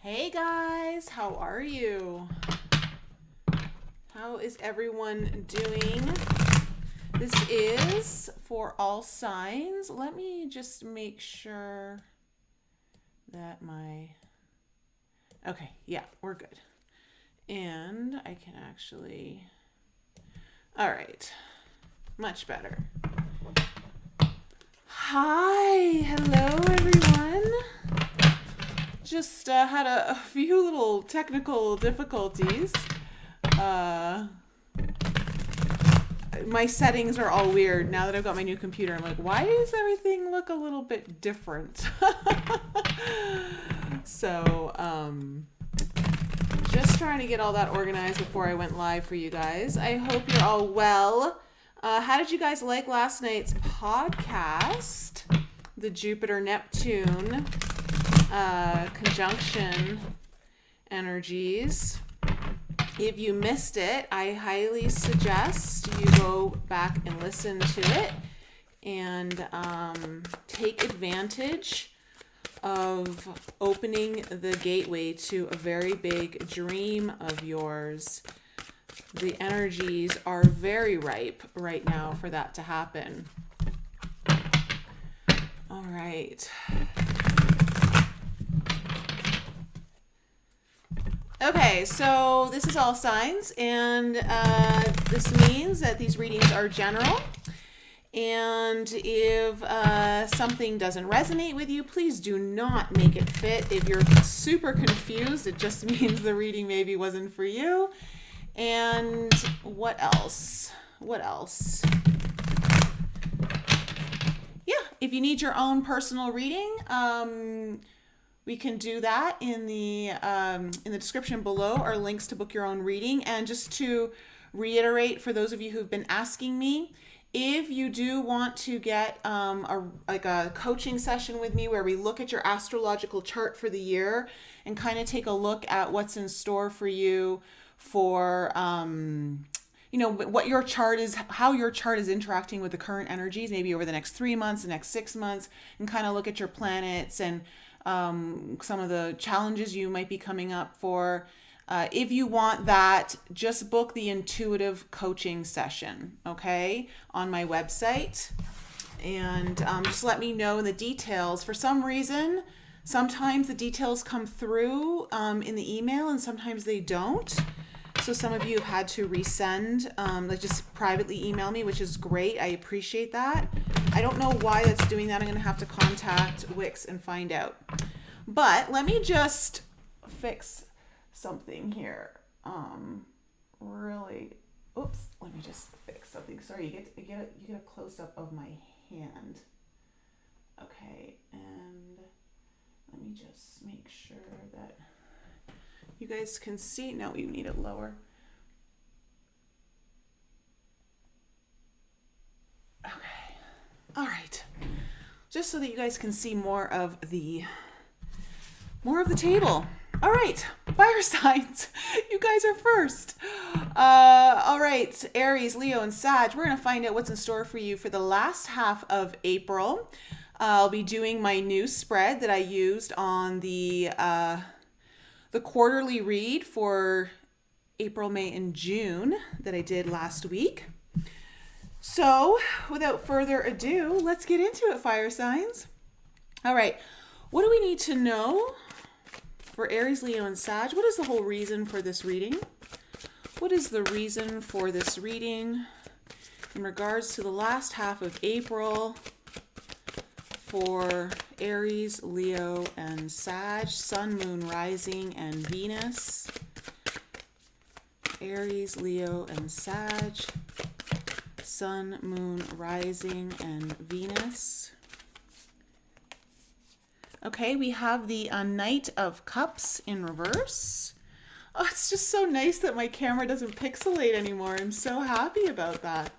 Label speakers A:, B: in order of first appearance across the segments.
A: Hey guys, how are you? How is everyone doing? This is for all signs. Let me just make sure that okay, yeah, we're good. And I can actually, all right, much better. Hi, hello everyone. Just had a few little technical difficulties. My settings are all weird now that I've got my new computer. I'm like, why does everything look a little bit different? So, just trying to get all that organized before I went live for you guys. I hope you're all well. How did you guys like last night's podcast? The Jupiter-Neptune conjunction energies. If you missed it, I highly suggest you go back and listen to it and take advantage of opening the gateway to a very big dream of yours. The energies are very ripe right now for that to happen. All right. Okay, so this is all signs, and this means that these readings are general. And if something doesn't resonate with you, please do not make it fit. If you're super confused, it just means the reading maybe wasn't for you. And what else? Yeah, if you need your own personal reading, we can do that in the description below are links to book your own reading. And just to reiterate for those of you who've been asking me, if you do want to get a coaching session with me where we look at your astrological chart for the year and kind of take a look at what's in store for you for what your chart is, how your chart is interacting with the current energies, maybe over the next 3 months, the next 6 months, and kind of look at your planets and some of the challenges you might be coming up for. If you want that, just book the intuitive coaching session, okay, on my website. And just let me know the details. For some reason, sometimes the details come through in the email and sometimes they don't. So some of you have had to resend, like just privately email me, which is great. I appreciate that. I don't know why that's doing that. I'm going to have to contact Wix and find out. But let me just fix something here. Let me just fix something. Sorry, you get a close up of my hand. Okay, and let me just make sure that you guys can see. No, you need it lower. Okay. All right. Just so that you guys can see more of the table. All right, fire signs. You guys are first. All right, Aries, Leo, and Sag. We're going to find out what's in store for you for the last half of April. I'll be doing my new spread that I used on the quarterly read for April, May, and June that I did last week. So, without further ado, let's get into it, fire signs. All right, what do we need to know for Aries, Leo, and Sag? What is the whole reason for this reading? What is the reason for this reading in regards to the last half of April for Aries, Leo, and Sag, Sun, Moon, Rising, and Venus? Aries, Leo, and Sag, Sun, Moon, Rising, and Venus. Okay, we have the Knight of Cups in reverse. Oh, it's just so nice that my camera doesn't pixelate anymore. I'm so happy about that.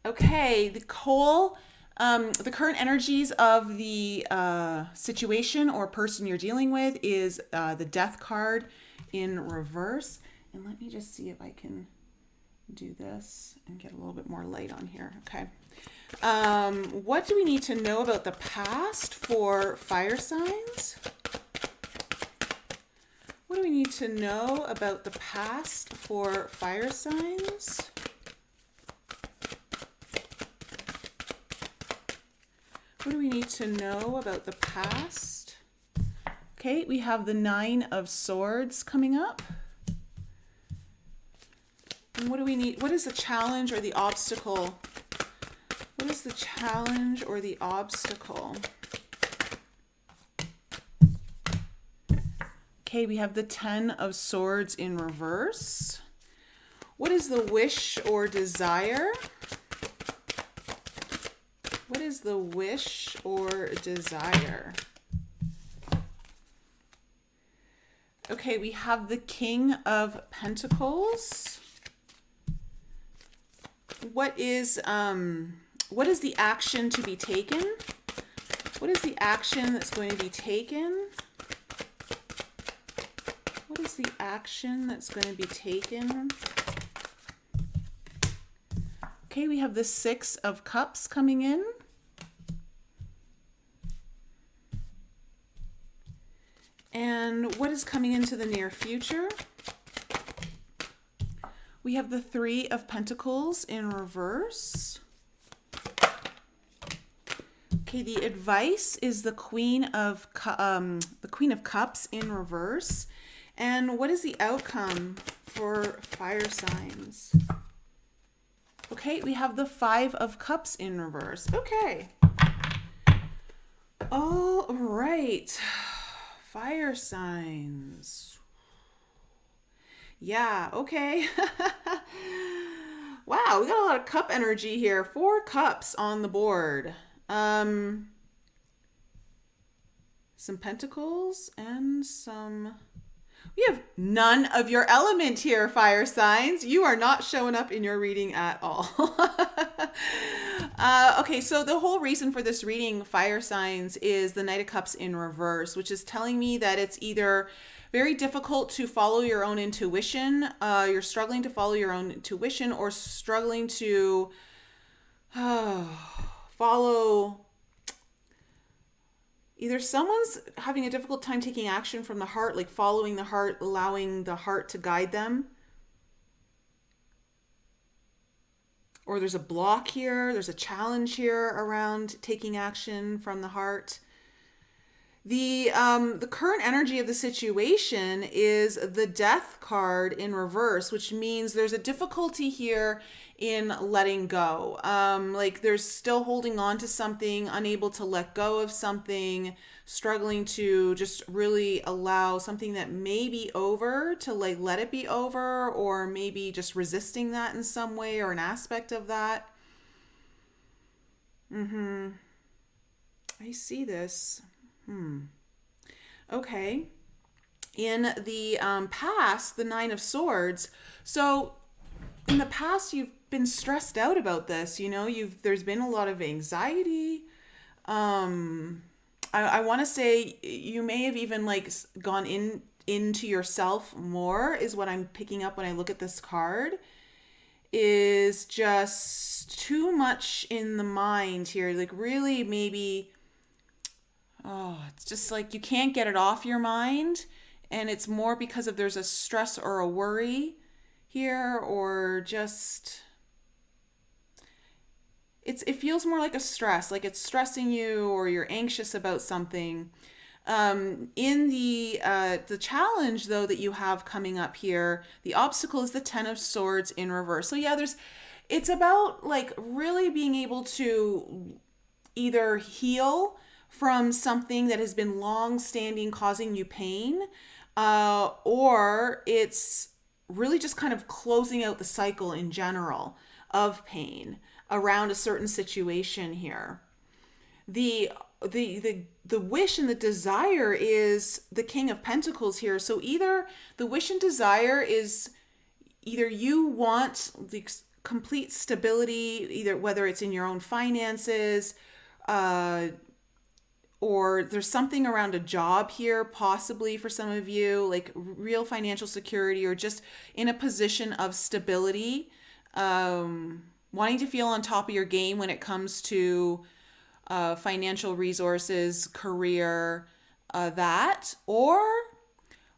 A: Okay, the current energies of the situation or person you're dealing with is the Death card in reverse. And let me just see if I can do this and get a little bit more light on here. Okay. What do we need to know about the past for fire signs? What do we need to know about the past for fire signs? What do we need to know about the past? Okay, we have the 9 of Swords coming up. And what do we need? What is the challenge or the obstacle? What is the challenge or the obstacle? Okay, we have the 10 of Swords in reverse. What is the wish or desire? What is the wish or desire? Okay, we have the King of Pentacles. What is the action to be taken? What is the action that's going to be taken? What is the action that's going to be taken? Okay, we have the 6 of Cups coming in. And what is coming into the near future? We have the 3 of Pentacles in reverse. Okay, the advice is the Queen of Cups in reverse. And what is the outcome for fire signs? Okay, we have the 5 of Cups in reverse. Okay. All right. Fire signs. Yeah, okay. Wow, we got a lot of cup energy here. 4 cups on the board. Some pentacles and some... We have none of your element here, fire signs. You are not showing up in your reading at all. Okay, so the whole reason for this reading, fire signs, is the Knight of Cups in reverse, which is telling me that it's either very difficult to follow your own intuition, you're struggling to follow your own intuition, or struggling to follow... Either someone's having a difficult time taking action from the heart, like following the heart, allowing the heart to guide them. Or there's a block here, there's a challenge here around taking action from the heart. The current energy of the situation is the Death card in reverse, which means there's a difficulty here in letting go. Like there's still holding on to something, unable to let go of something, struggling to just really allow something that may be over to like let it be over, or maybe just resisting that in some way or an aspect of that. I see this. Okay. In the past, the 9 of Swords. So in the past, you've been stressed out about this. You know, there's been a lot of anxiety. I want to say you may have even like gone into yourself more, is what I'm picking up when I look at this card. Is just too much in the mind here. Like really maybe... Oh, it's just like you can't get it off your mind, and it's more because of there's a stress or a worry here, or just it feels more like a stress, like it's stressing you or you're anxious about something. In the challenge though that you have coming up here, the obstacle is the 10 of Swords in reverse. So yeah, it's about like really being able to either heal from something that has been long-standing causing you pain, or it's really just kind of closing out the cycle in general of pain around a certain situation here. The wish and the desire is the King of Pentacles here. So either the wish and desire is either you want the complete stability, either whether it's in your own finances, or there's something around a job here, possibly for some of you, like real financial security, or just in a position of stability, wanting to feel on top of your game when it comes to financial resources, career, that, or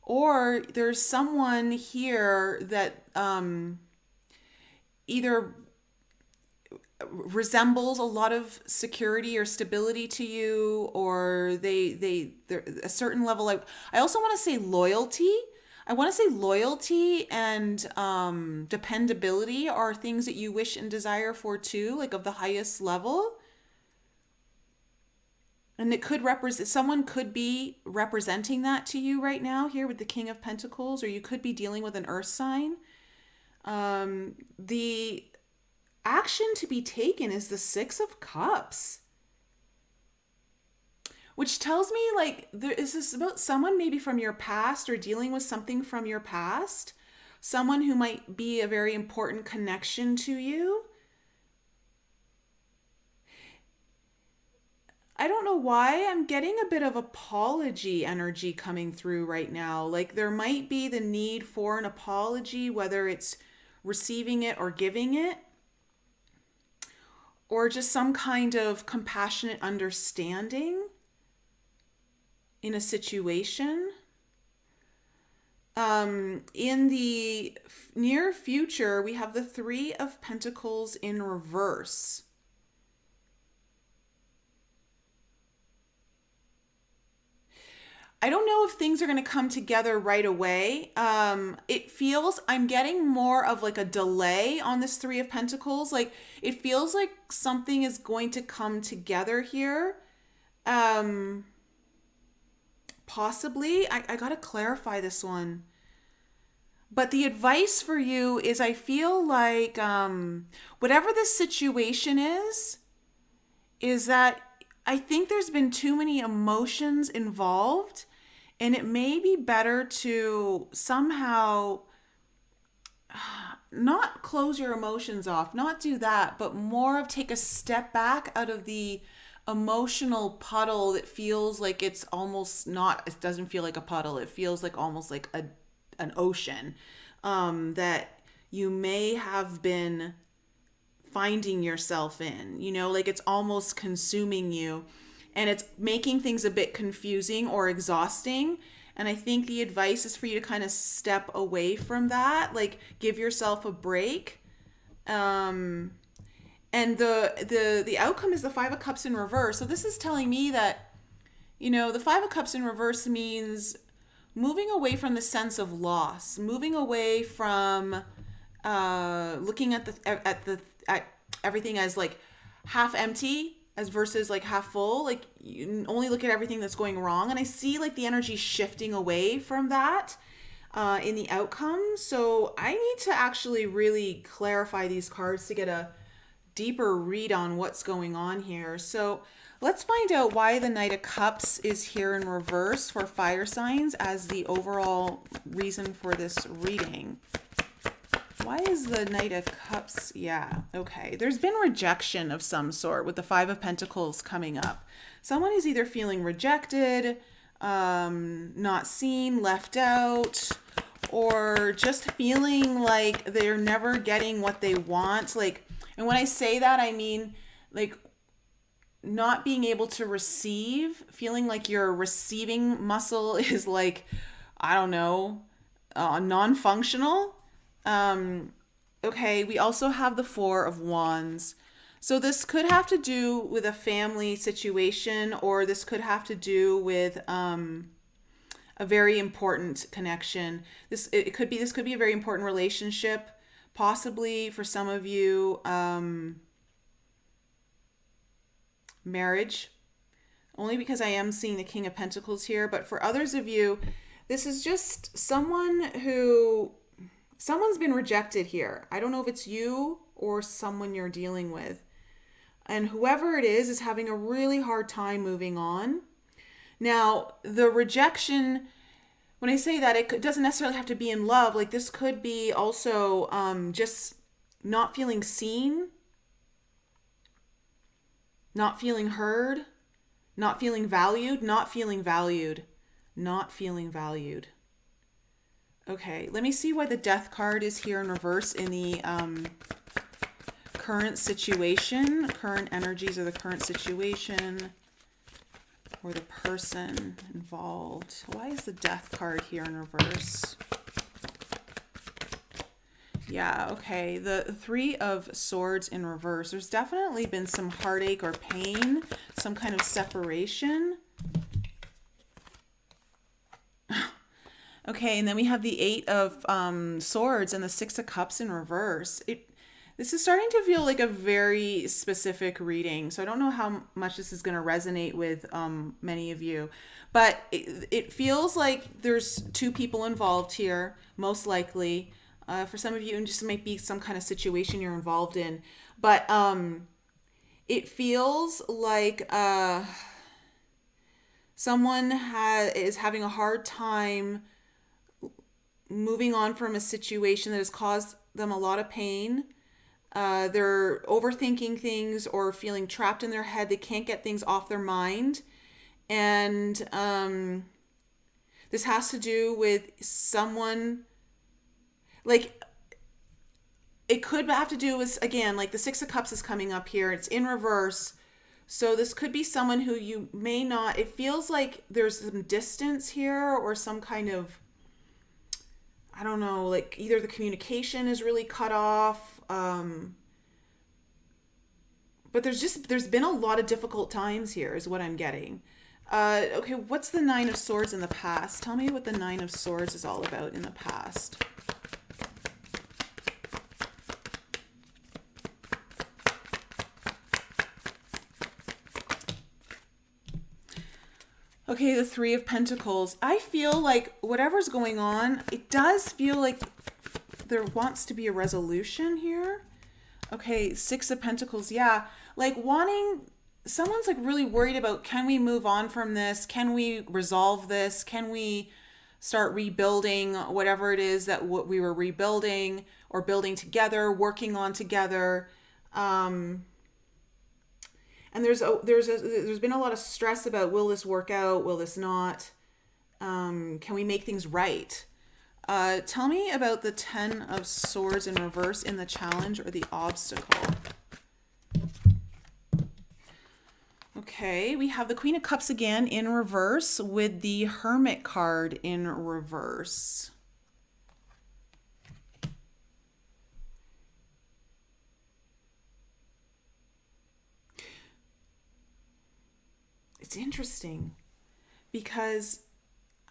A: Or there's someone here that either resembles a lot of security or stability to you, or they're a certain level. I also want to say loyalty. I want to say loyalty and dependability are things that you wish and desire for too, like of the highest level. And it could represent, someone could be representing that to you right now here with the King of Pentacles, or you could be dealing with an earth sign. The action to be taken is the Six of Cups, which tells me like there is this about someone maybe from your past or dealing with something from your past, someone who might be a very important connection to you. I don't know why I'm getting a bit of apology energy coming through right now. Like there might be the need for an apology, whether it's receiving it or giving it, or just some kind of compassionate understanding in a situation. In the near future, we have the Three of Pentacles in reverse. I don't know if things are going to come together right away. It feels, I'm getting more of like a delay on this Three of Pentacles. Like it feels like something is going to come together here. Possibly. I got to clarify this one. But the advice for you is I feel like whatever the situation is that I think there's been too many emotions involved. And it may be better to somehow not close your emotions off, not do that, but more of take a step back out of the emotional puddle that feels like it's almost not, it doesn't feel like a puddle. It feels like almost like an ocean that you may have been finding yourself in, you know, like it's almost consuming you. And it's making things a bit confusing or exhausting. And I think the advice is for you to kind of step away from that, like give yourself a break. And the outcome is the Five of Cups in reverse. So this is telling me that, you know, the Five of Cups in reverse means moving away from the sense of loss, moving away from looking at everything as like half empty as versus like half full. Like you only look at everything that's going wrong, and I see like the energy shifting away from that in the outcome. So I need to actually really clarify these cards to get a deeper read on what's going on here. So let's find out why the Knight of Cups is here in reverse for fire signs as the overall reason for this reading. Why is the Knight of Cups? Yeah, okay. There's been rejection of some sort with the Five of Pentacles coming up. Someone is either feeling rejected, not seen, left out, or just feeling like they're never getting what they want. Like, and when I say that, I mean like not being able to receive, feeling like your receiving muscle is like, I don't know, non-functional. Okay, we also have the Four of Wands. So this could have to do with a family situation, or this could have to do with a very important connection. This could be a very important relationship, possibly for some of you, marriage. Only because I am seeing the King of Pentacles here, but for others of you, this is just someone's been rejected here. I don't know if it's you or someone you're dealing with. And whoever it is having a really hard time moving on. Now, the rejection, when I say that, it doesn't necessarily have to be in love. Like this could be also just not feeling seen, not feeling heard, not feeling valued, not feeling valued, not feeling valued. Okay, let me see why the Death card is here in reverse in the current situation. Current energies of the current situation. or the person involved. Why is the Death card here in reverse? Yeah, okay. The Three of Swords in reverse. There's definitely been some heartache or pain, some kind of separation. Okay, and then we have the Eight of Swords and the Six of Cups in reverse. This is starting to feel like a very specific reading, so I don't know how much this is going to resonate with many of you, but it feels like there's two people involved here, most likely. For some of you, it just might be some kind of situation you're involved in. But it feels like someone is having a hard time moving on from a situation that has caused them a lot of pain. They're overthinking things or feeling trapped in their head. They can't get things off their mind. And this has to do with someone... Like, it could have to do with, again, like the Six of Cups is coming up here. It's in reverse. So this could be someone who you may not, it feels like there's some distance here or some kind of, I don't know, like either the communication is really cut off. But there's been a lot of difficult times here is what I'm getting. Okay, what's the Nine of Swords in the past? Tell me what the Nine of Swords is all about in the past. Okay, the Three of Pentacles. I feel like whatever's going on, it does feel like there wants to be a resolution here. Okay, Six of Pentacles. Yeah, like someone's like really worried about, can we move on from this? Can we resolve this? Can we start rebuilding whatever it is that what we were rebuilding or building together, working on together? And there's been a lot of stress about, will this work out? Will this not? Can we make things right? Tell me about the Ten of Swords in reverse in the challenge or the obstacle. Okay, we have the Queen of Cups again in reverse with the Hermit card in reverse. It's interesting because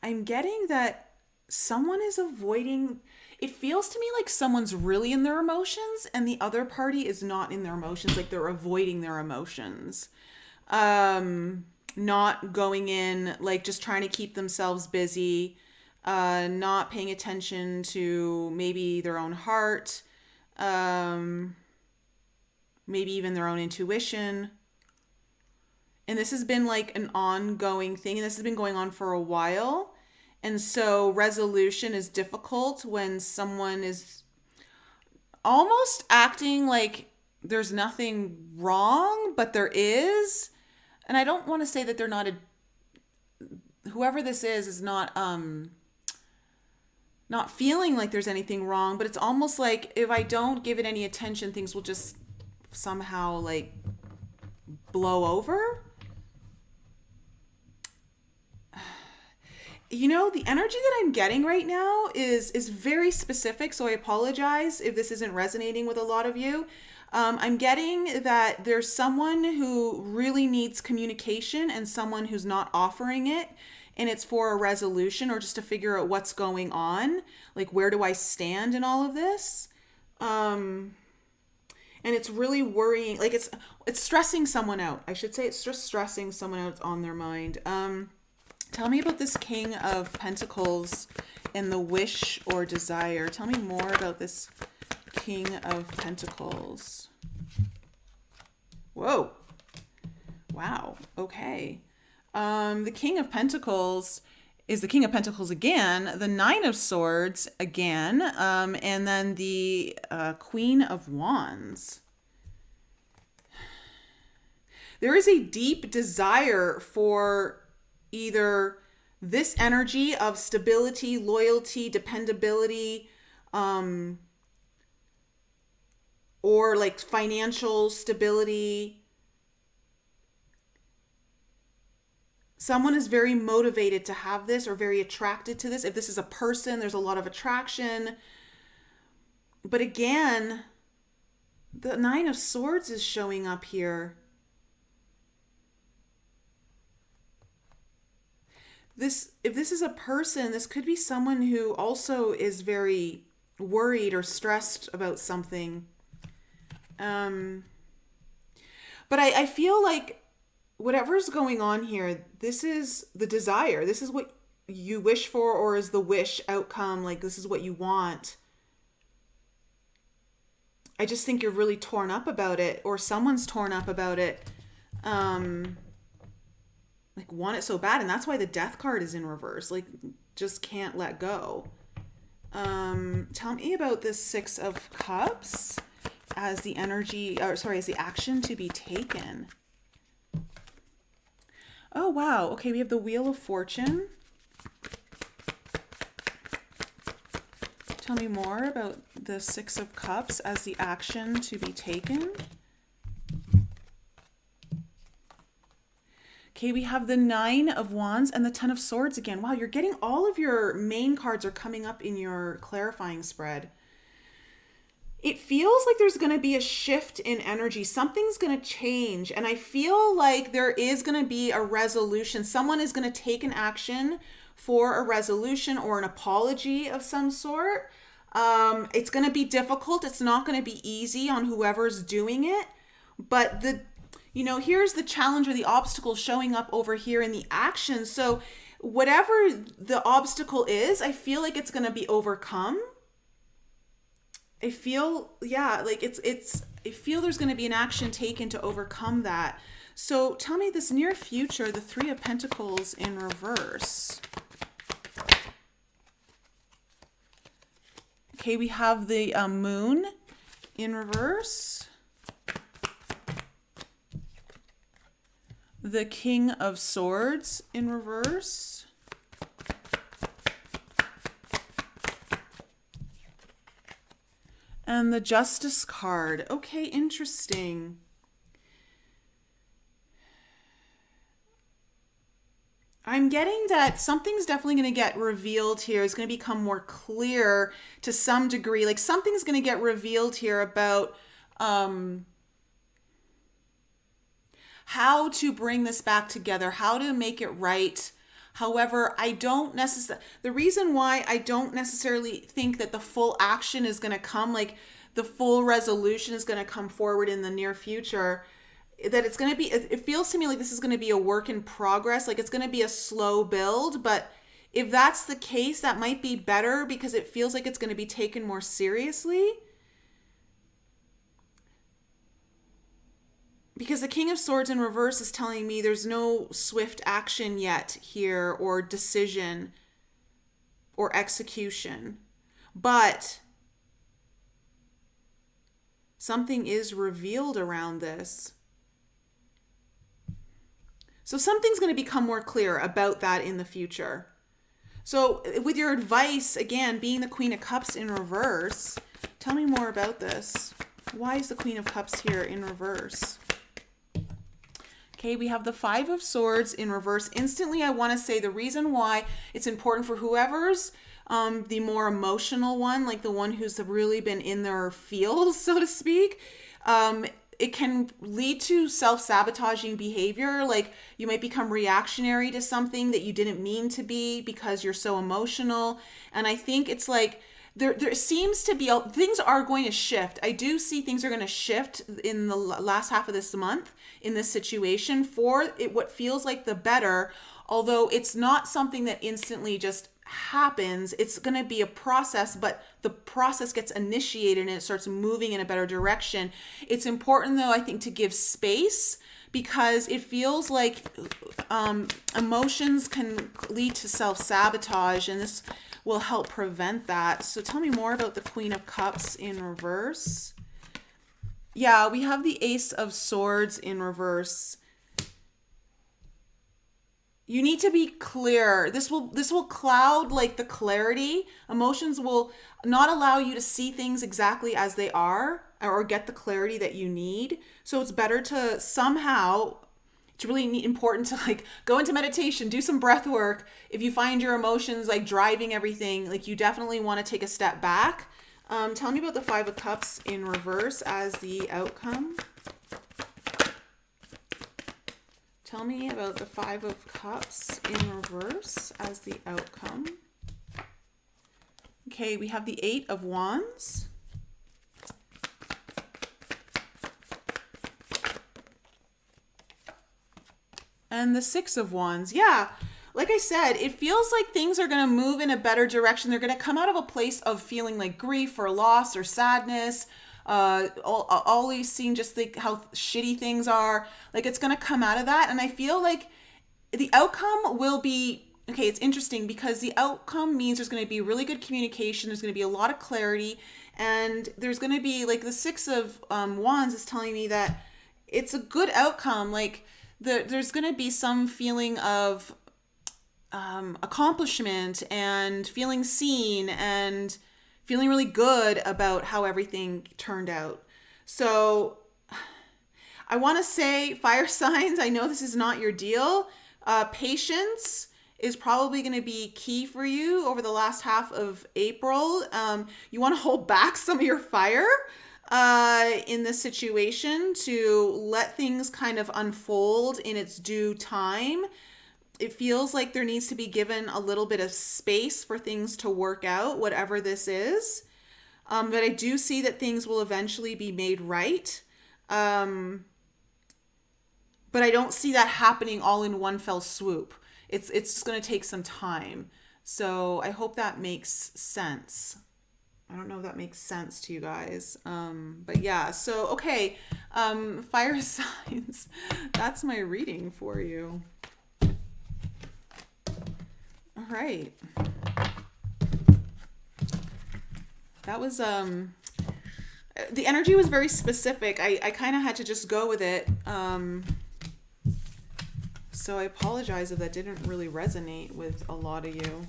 A: I'm getting that someone is avoiding, it feels to me like someone's really in their emotions and the other party is not in their emotions, like they're avoiding their emotions. Not going in, like just trying to keep themselves busy, not paying attention to maybe their own heart, maybe even their own intuition. And this has been like an ongoing thing, and this has been going on for a while. And so resolution is difficult when someone is almost acting like there's nothing wrong, but there is. And I don't want to say that they're not whoever this is not feeling like there's anything wrong, but it's almost like if I don't give it any attention, things will just somehow like blow over. You know, the energy that I'm getting right now is very specific, so I apologize if this isn't resonating with a lot of you. I'm getting that there's someone who really needs communication and someone who's not offering it, and it's for a resolution or just to figure out what's going on, like where do I stand in all of this? And it's really worrying, like it's stressing someone out. I should say it's just stressing someone out on their mind. Tell me about this King of Pentacles and the wish or desire. Tell me more about this King of Pentacles. Whoa. Wow. Okay. The King of Pentacles is the King of Pentacles again, the Nine of Swords again, and then the Queen of Wands. There is a deep desire for either this energy of stability, loyalty, dependability, or like financial stability. someone is very motivated to have this or very attracted to this. If this is a person, there's a lot of attraction. But again, the Nine of Swords is showing up here. If this is a person, this could be someone who also is very worried or stressed about something. But I feel like whatever's going on here, this is the desire. This is what you wish for, or is the wish outcome. Like, this is what you want. I just think you're really torn up about it, or someone's torn up about it. Like, want it so bad, and that's why the Death card is in reverse. Like, just can't let go. Tell me about this Six of Cups as the energy, or sorry, as the action to be taken. Oh, wow. Okay, we have the Wheel of Fortune. Tell me more about the Six of Cups as the action to be taken. Okay, we have the Nine of Wands and the Ten of Swords again. Wow, you're getting all of your main cards are coming up in your clarifying spread. It feels like there's going to be a shift in energy. Something's going to change. And I feel like there is going to be a resolution. Someone is going to take an action for a resolution or an apology of some sort. It's going to be difficult. It's not going to be easy on whoever's doing it. But here's the challenge or the obstacle showing up over here in the action. So whatever the obstacle is, I feel like it's going to be overcome. I feel, like I feel there's going to be an action taken to overcome that. So tell me this near future, the Three of Pentacles in reverse. Okay, we have the Moon in reverse. The King of Swords in reverse. And the Justice card. Okay, interesting. I'm getting that something's definitely going to get revealed here. It's going to become more clear to some degree. Like, something's going to get revealed here about how to bring this back together, how to make it right. However, the reason why I don't necessarily think that the full action is going to come, like the full resolution is going to come forward in the near future, that it's going to be, it feels to me like this is going to be a work in progress. Like, it's going to be a slow build, but if that's the case, that might be better because it feels like it's going to be taken more seriously. Because the King of Swords in reverse is telling me there's no swift action yet here, or decision, or execution. But something is revealed around this. So something's going to become more clear about that in the future. So with your advice, again, being the Queen of Cups in reverse, tell me more about this. Why is the Queen of Cups here in reverse? Okay, we have the Five of Swords in reverse. Instantly, I want to say the reason why it's important for whoever's the more emotional one, like the one who's really been in their feels, so to speak, it can lead to self-sabotaging behavior. Like, you might become reactionary to something that you didn't mean to be because you're so emotional. And I think it's like, there seems to be, things are going to shift. I do see things are going to shift in the last half of this month in this situation for it, what feels like the better, although it's not something that instantly just happens. It's going to be a process, but the process gets initiated and it starts moving in a better direction. It's important, though, I think, to give space, because it feels like emotions can lead to self-sabotage, and this will help prevent that. So tell me more about the Queen of Cups in reverse. Yeah, we have the Ace of Swords in reverse. You need to be clear. This will cloud like the clarity. Emotions will not allow you to see things exactly as they are or get the clarity that you need. So it's better to somehow it's really important to like go into meditation, do some breath work. If you find your emotions like driving everything, like you definitely want to take a step back. Tell me about the Five of Cups in reverse as the outcome. Tell me about the Five of Cups in reverse as the outcome. Okay, we have the Eight of Wands. And the Six of Wands. Yeah, like I said, it feels like things are going to move in a better direction. They're going to come out of a place of feeling like grief or loss or sadness. Always seeing just like how shitty things are. Like it's going to come out of that. And I feel like the outcome will be, okay, it's interesting because the outcome means there's going to be really good communication. There's going to be a lot of clarity. And there's going to be like the Six of Wands is telling me that it's a good outcome. Like there's going to be some feeling of accomplishment and feeling seen and feeling really good about how everything turned out. So I want to say, fire signs, I know this is not your deal. Patience is probably going to be key for you over the last half of April. You want to hold back some of your fire in this situation to let things kind of unfold in its due time. It feels like there needs to be given a little bit of space for things to work out, whatever this is. But I do see that things will eventually be made right. But I don't see that happening all in one fell swoop. It's just going to take some time. So I hope that makes sense. I don't know if that makes sense to you guys. But yeah, so, okay. Fire signs. That's my reading for you. All right. That was, the energy was very specific. I kind of had to just go with it. So I apologize if that didn't really resonate with a lot of you.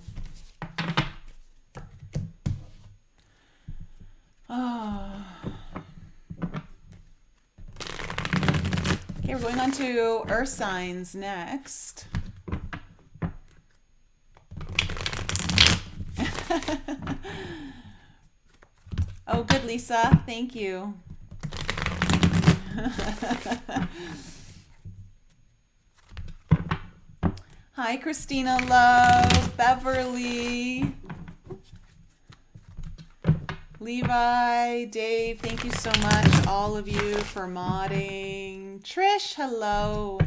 A: Okay, we're going on to earth signs next. Oh, good, Lisa. Thank you. Hi, Christina Love, Beverly, Levi, Dave, thank you so much, all of you, for modding. Trish, hello.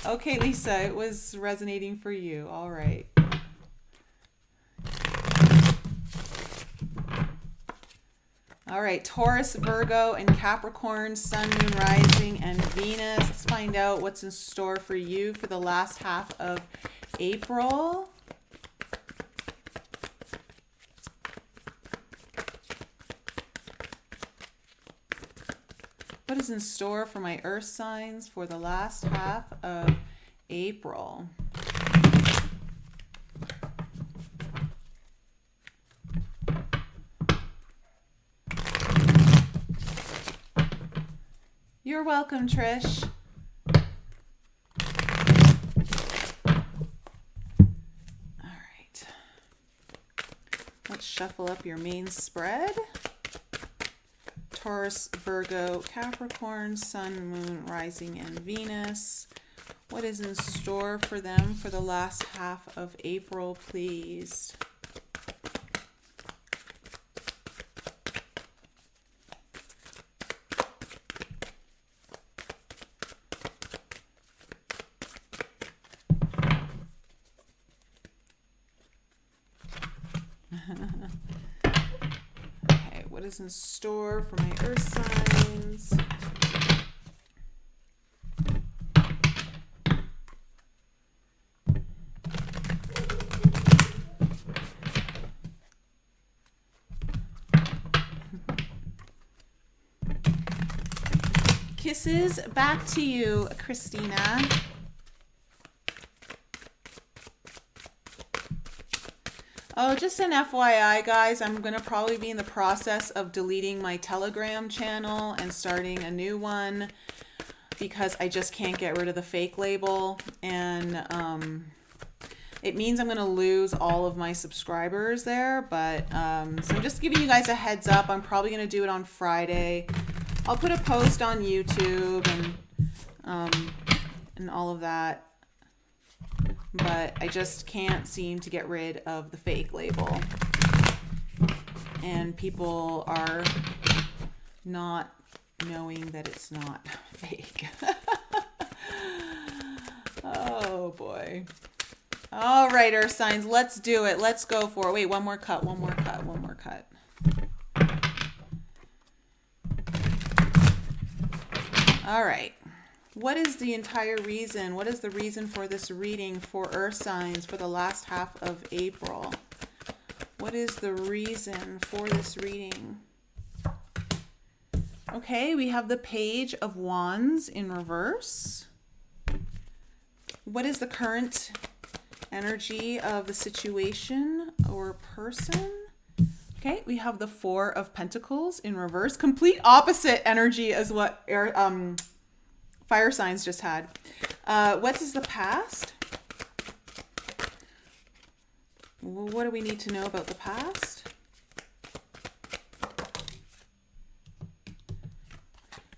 A: Okay, Lisa, it was resonating for you. All right. All right, Taurus, Virgo, and Capricorn, Sun, Moon, Rising, and Venus. Let's find out what's in store for you for the last half of April. What is in store for my earth signs for the last half of April? You're welcome, Trish. All right. Let's shuffle up your main spread. Taurus, Virgo, Capricorn, Sun, Moon, Rising, and Venus. What is in store for them for the last half of April, please? Okay, what is in store for my earth signs? Kisses back to you, Christina. Oh, just an FYI, guys, I'm going to probably be in the process of deleting my Telegram channel and starting a new one because I just can't get rid of the fake label. And it means I'm going to lose all of my subscribers there. But so I'm just giving you guys a heads up. I'm probably going to do it on Friday. I'll put a post on YouTube and all of that. But I just can't seem to get rid of the fake label. And people are not knowing that it's not fake. Oh boy. All right, Earth signs, let's do it. Let's go for it. Wait, one more cut. All right. What is the entire reason? What is the reason for this reading for Earth signs for the last half of April? What is the reason for this reading? Okay, we have the Page of Wands in reverse. What is the current energy of the situation or person? Okay, we have the Four of Pentacles in reverse. Complete opposite energy as what fire signs just had. What is the past? What do we need to know about the past?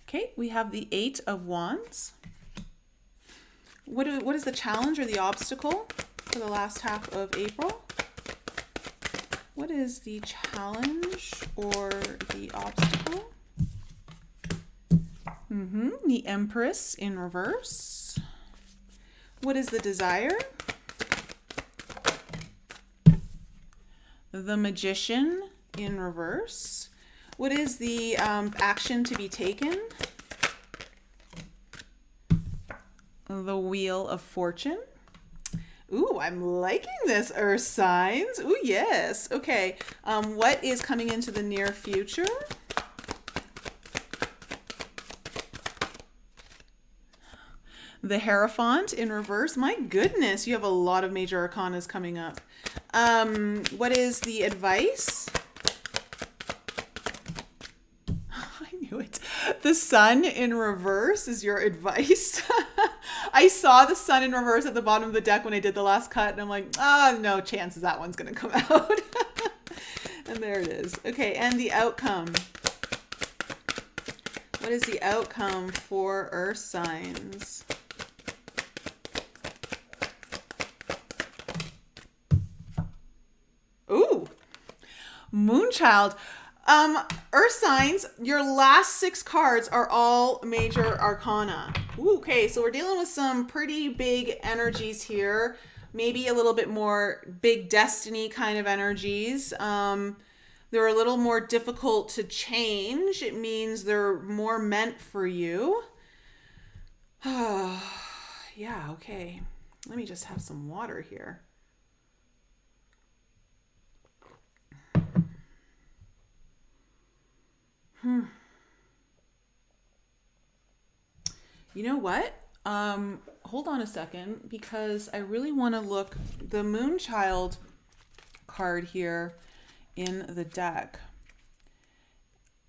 A: Okay, we have the Eight of Wands. What is the challenge or the obstacle for the last half of April? What is the challenge or the obstacle? The Empress in reverse. What is the desire? The Magician in reverse. What is the action to be taken? The Wheel of Fortune. Ooh, I'm liking this, Earth signs. Ooh, yes. Okay. What is coming into the near future? The Hierophant in reverse. My goodness, you have a lot of major arcanas coming up. What is the advice? I knew it. The Sun in reverse is your advice. I saw the Sun in reverse at the bottom of the deck when I did the last cut, and I'm like, no chances that one's going to come out. And there it is. Okay, and the outcome. What is the outcome for Earth signs? Ooh, Moonchild. Earth signs, your last 6 cards are all major arcana. Ooh, okay, so we're dealing with some pretty big energies here. Maybe a little bit more big destiny kind of energies. They're a little more difficult to change. It means they're more meant for you. Yeah, okay. Let me just have some water here. You know what? Hold on a second, because I really want to look the Moonchild card here in the deck.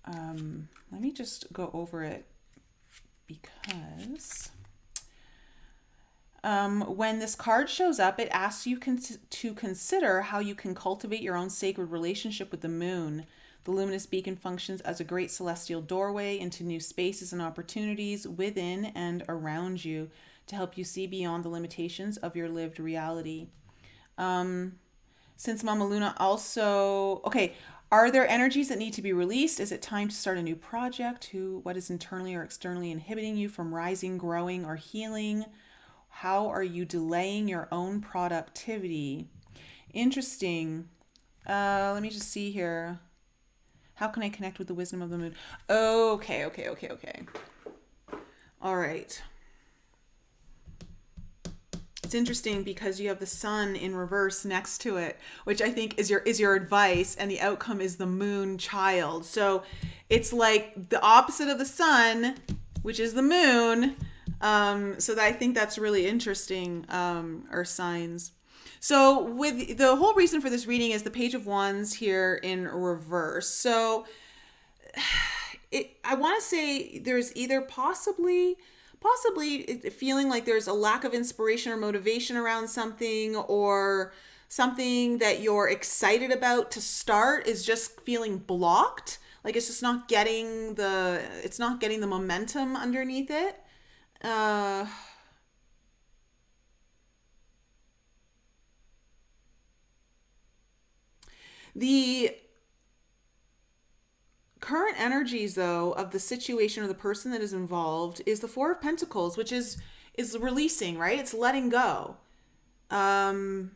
A: Let me just go over it, because when this card shows up, it asks you to consider how you can cultivate your own sacred relationship with the moon. The luminous beacon functions as a great celestial doorway into new spaces and opportunities within and around you to help you see beyond the limitations of your lived reality. Since Mama Luna also... Okay, are there energies that need to be released? Is it time to start a new project? What is internally or externally inhibiting you from rising, growing, or healing? How are you delaying your own productivity? Interesting. Let me just see here. How can I connect with the wisdom of the moon? Okay. All right. It's interesting because you have the Sun in reverse next to it, which I think is your advice, and the outcome is the Moonchild. So it's like the opposite of the Sun, which is the moon. So I think that's really interesting, Earth signs. So with the whole reason for this reading is the Page of Wands here in reverse. So I want to say there's either possibly feeling like there's a lack of inspiration or motivation around something, or something that you're excited about to start is just feeling blocked. Like it's just not getting the momentum underneath it. Uh, the current energies though of the situation or the person that is involved is the Four of Pentacles, which is releasing, right? It's letting go. Um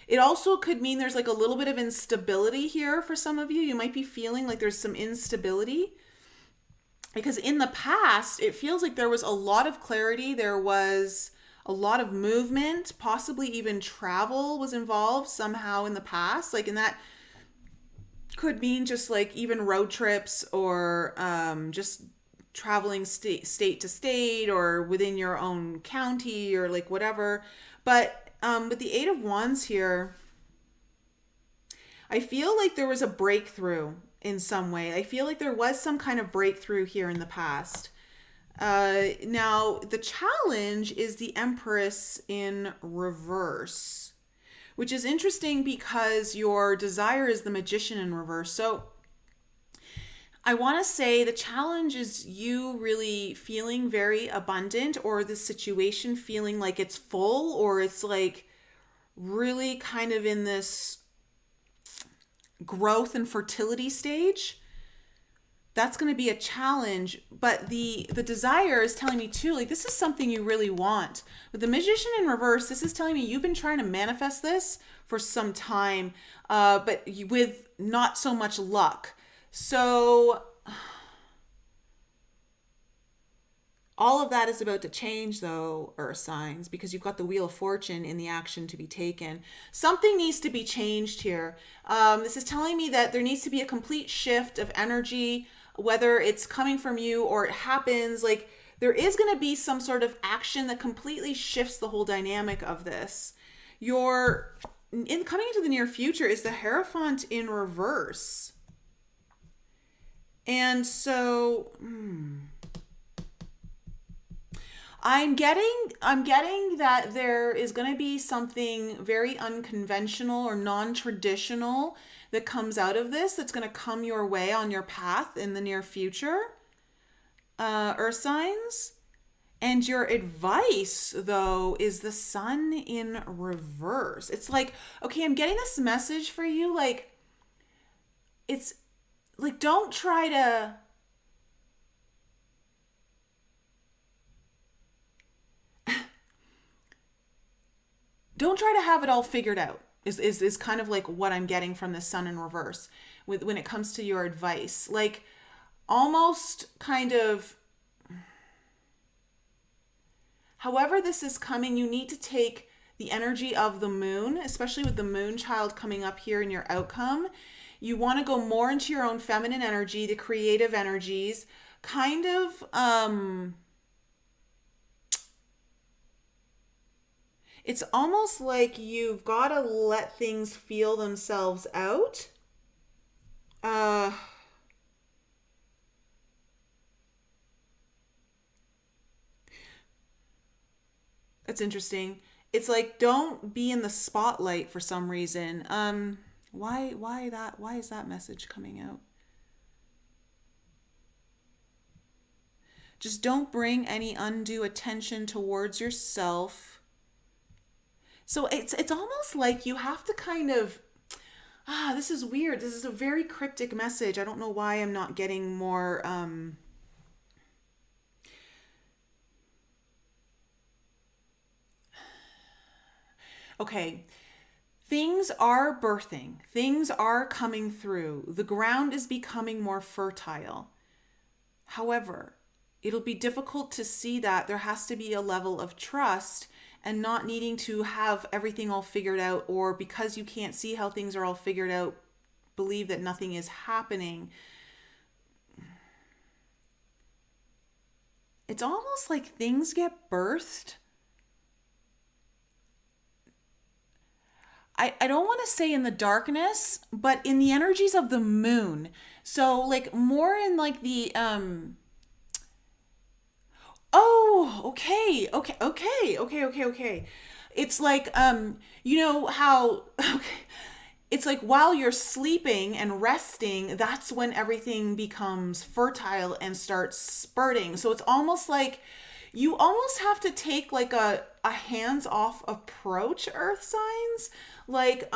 A: it also could mean there's like a little bit of instability here for some of you. You might be feeling like there's some instability because in the past it feels like there was a lot of clarity, there was a lot of movement, possibly even travel was involved somehow in the past, like in that could mean just like even road trips, or just traveling state to state or within your own county or like whatever. But with the Eight of Wands here, I feel like there was a breakthrough in some way. I feel like there was some kind of breakthrough here in the past. Now, the challenge is the Empress in reverse, which is interesting because your desire is the Magician in reverse. So I want to say the challenge is you really feeling very abundant, or the situation feeling like it's full, or it's like really kind of in this growth and fertility stage. That's going to be a challenge, but the desire is telling me too, like this is something you really want. With the Magician in reverse, this is telling me you've been trying to manifest this for some time, but with not so much luck. So all of that is about to change though, Earth signs, because you've got the Wheel of Fortune in the action to be taken. Something needs to be changed here. This is telling me that there needs to be a complete shift of energy, whether it's coming from you or it happens. Like there is going to be some sort of action that completely shifts the whole dynamic of this. Coming into the near future is the Hierophant in reverse. And so I'm getting that there is going to be something very unconventional or non-traditional that comes out of this, that's going to come your way on your path in the near future, Earth signs. And your advice though is the Sun in reverse. It's like, okay, I'm getting this message for you, like it's like don't try to have it all figured out, is kind of like what I'm getting from the Sun in reverse with when it comes to your advice. Like almost kind of however this is coming, you need to take the energy of the moon, especially with the moon child coming up here in your outcome. You want to go more into your own feminine energy, the creative energies, kind of it's almost like you've got to let things feel themselves out. That's interesting. It's like don't be in the spotlight for some reason. Why is that message coming out? Just don't bring any undue attention towards yourself. So it's almost like you have to kind of this is weird. This is a very cryptic message. I don't know why I'm not getting more okay. Things are birthing. Things are coming through. The ground is becoming more fertile. However, it'll be difficult to see that. There has to be a level of trust and not needing to have everything all figured out, or because you can't see how things are all figured out, believe that nothing is happening. It's almost like things get birthed I don't want to say in the darkness, but in the energies of the moon. So like more in like the oh, okay. It's like you know how okay. It's like while you're sleeping and resting, that's when everything becomes fertile and starts spurting. So it's almost like you almost have to take like a hands-off approach, earth signs. Like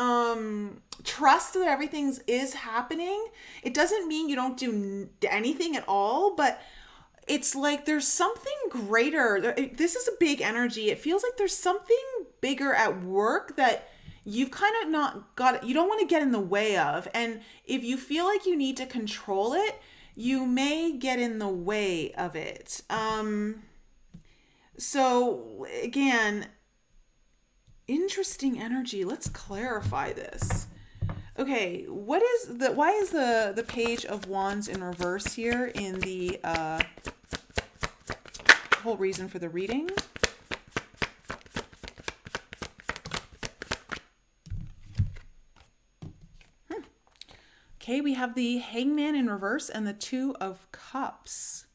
A: trust that everything is happening. It doesn't mean you don't do anything at all, but it's like there's something greater. This is a big energy. It feels like there's something bigger at work that you've kind of not got, you don't want to get in the way of. And if you feel like you need to control it, you may get in the way of it. So again, interesting energy. Let's clarify this. Okay, why is the Page of Wands in reverse here in the whole reason for the reading? Okay, we have the Hangman in reverse and the Two of Cups.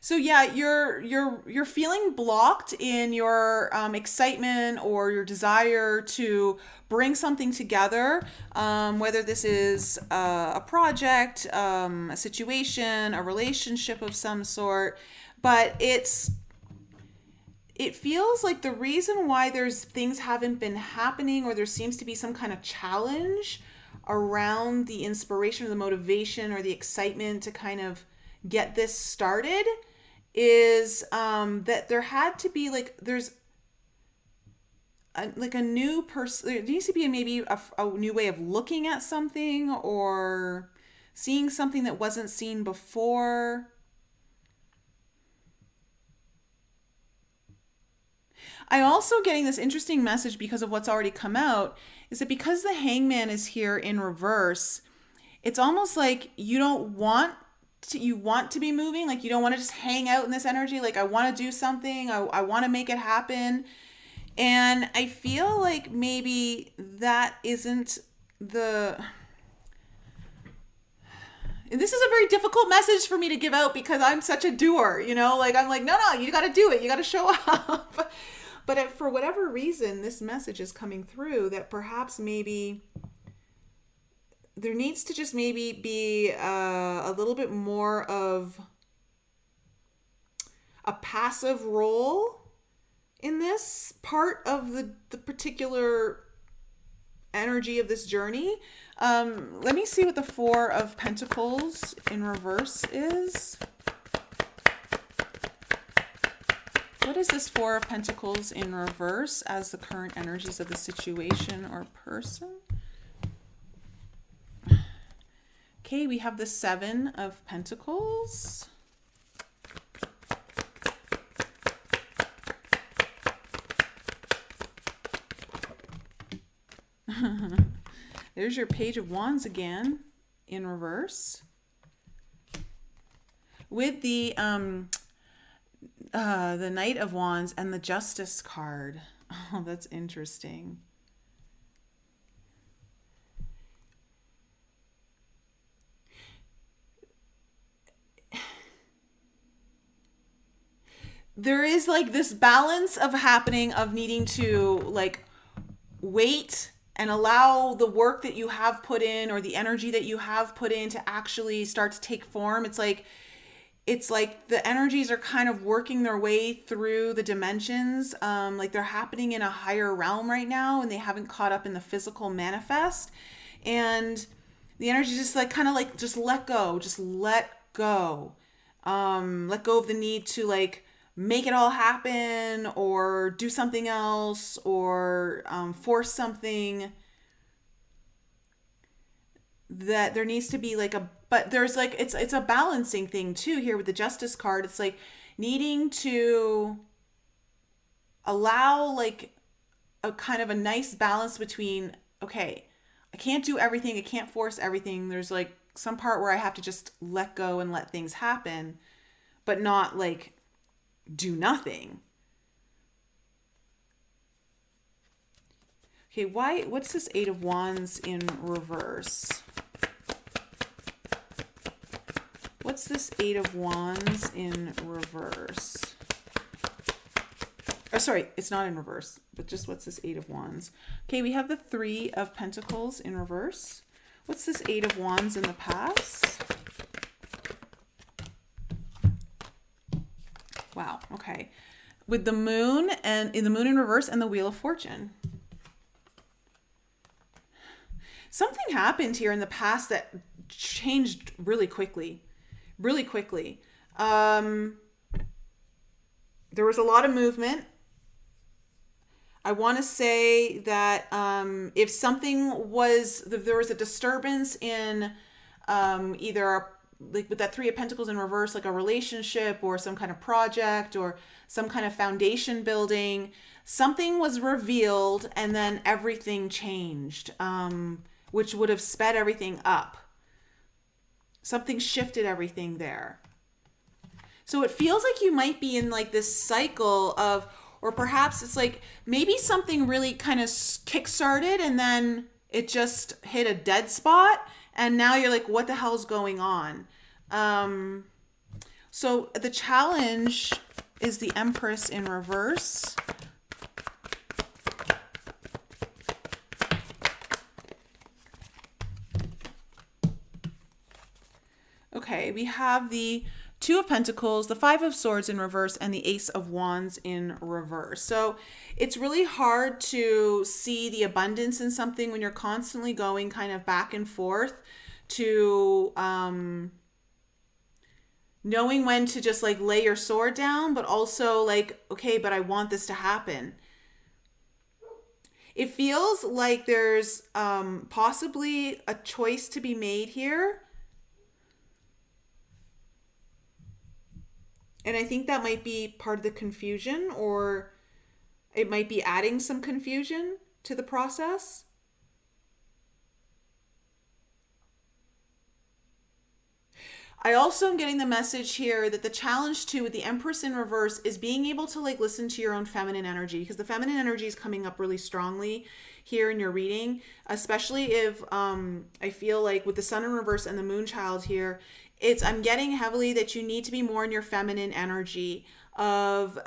A: So yeah, you're feeling blocked in your excitement or your desire to bring something together, whether this is a project, a situation, a relationship of some sort. But it feels like the reason why there's things haven't been happening, or there seems to be some kind of challenge around the inspiration or the motivation or the excitement to kind of get this started, is that there had to be like there's a new person. There needs to be maybe a new way of looking at something or seeing something that wasn't seen before. I also getting this interesting message because of what's already come out, is that because the Hangman is here in reverse, it's almost like you want to be moving, like you don't want to just hang out in this energy, like I want to do something, I want to make it happen. And I feel like maybe that isn't the... This is a very difficult message for me to give out because I'm such a doer, you know, like I'm like, no, you got to do it, you got to show up. But for whatever reason, this message is coming through that perhaps maybe there needs to just maybe be a little bit more of a passive role in this part of the particular energy of this journey. Let me see what the Four of Pentacles in reverse is. What is this Four of Pentacles in reverse as the current energies of the situation or person? Okay, we have the Seven of Pentacles. There's your Page of Wands again in reverse. With the Knight of Wands and the Justice card. Oh, that's interesting. There is like this balance of happening of needing to like wait and allow the work that you have put in or the energy that you have put in to actually start to take form. It's like the energies are kind of working their way through the dimensions. Like they're happening in a higher realm right now and they haven't caught up in the physical manifest. And the energy just like kind of like just let go. Let go of the need to like make it all happen or do something else or force something. That there needs to be like but there's like it's a balancing thing too here with the Justice card. It's like needing to allow like a kind of a nice balance between, okay, I can't do everything, I can't force everything. There's like some part where I have to just let go and let things happen, but not like do nothing. Okay, what's this Eight of Wands in reverse? What's this Eight of Wands in reverse? Oh, sorry, it's not in reverse, but just what's this Eight of Wands? Okay, we have the Three of Pentacles in reverse. What's this Eight of Wands in the past? Wow, okay. With the Moon and in the Moon in reverse and the Wheel of Fortune. Something happened here in the past that changed really quickly. Really quickly. There was a lot of movement. I want to say that if something was, if there was a disturbance in either like with that Three of Pentacles in reverse, like a relationship or some kind of project or some kind of foundation building, something was revealed and then everything changed, which would have sped everything up. Something shifted everything there. So it feels like you might be in like this cycle of, or perhaps it's like maybe something really kind of kick-started and then it just hit a dead spot and now you're like, what the hell's going on? So the challenge is the Empress in reverse. Okay, we have the Two of Pentacles, the Five of Swords in reverse, and the Ace of Wands in reverse. So it's really hard to see the abundance in something when you're constantly going kind of back and forth to knowing when to just like lay your sword down, but also like, okay, but I want this to happen. It feels like there's possibly a choice to be made here. And I think that might be part of the confusion, or it might be adding some confusion to the process. I also am getting the message here that the challenge too with the Empress in reverse is being able to like listen to your own feminine energy, because the feminine energy is coming up really strongly here in your reading, especially if I feel like with the Sun in reverse and the Moon child here, I'm getting heavily that you need to be more in your feminine energy of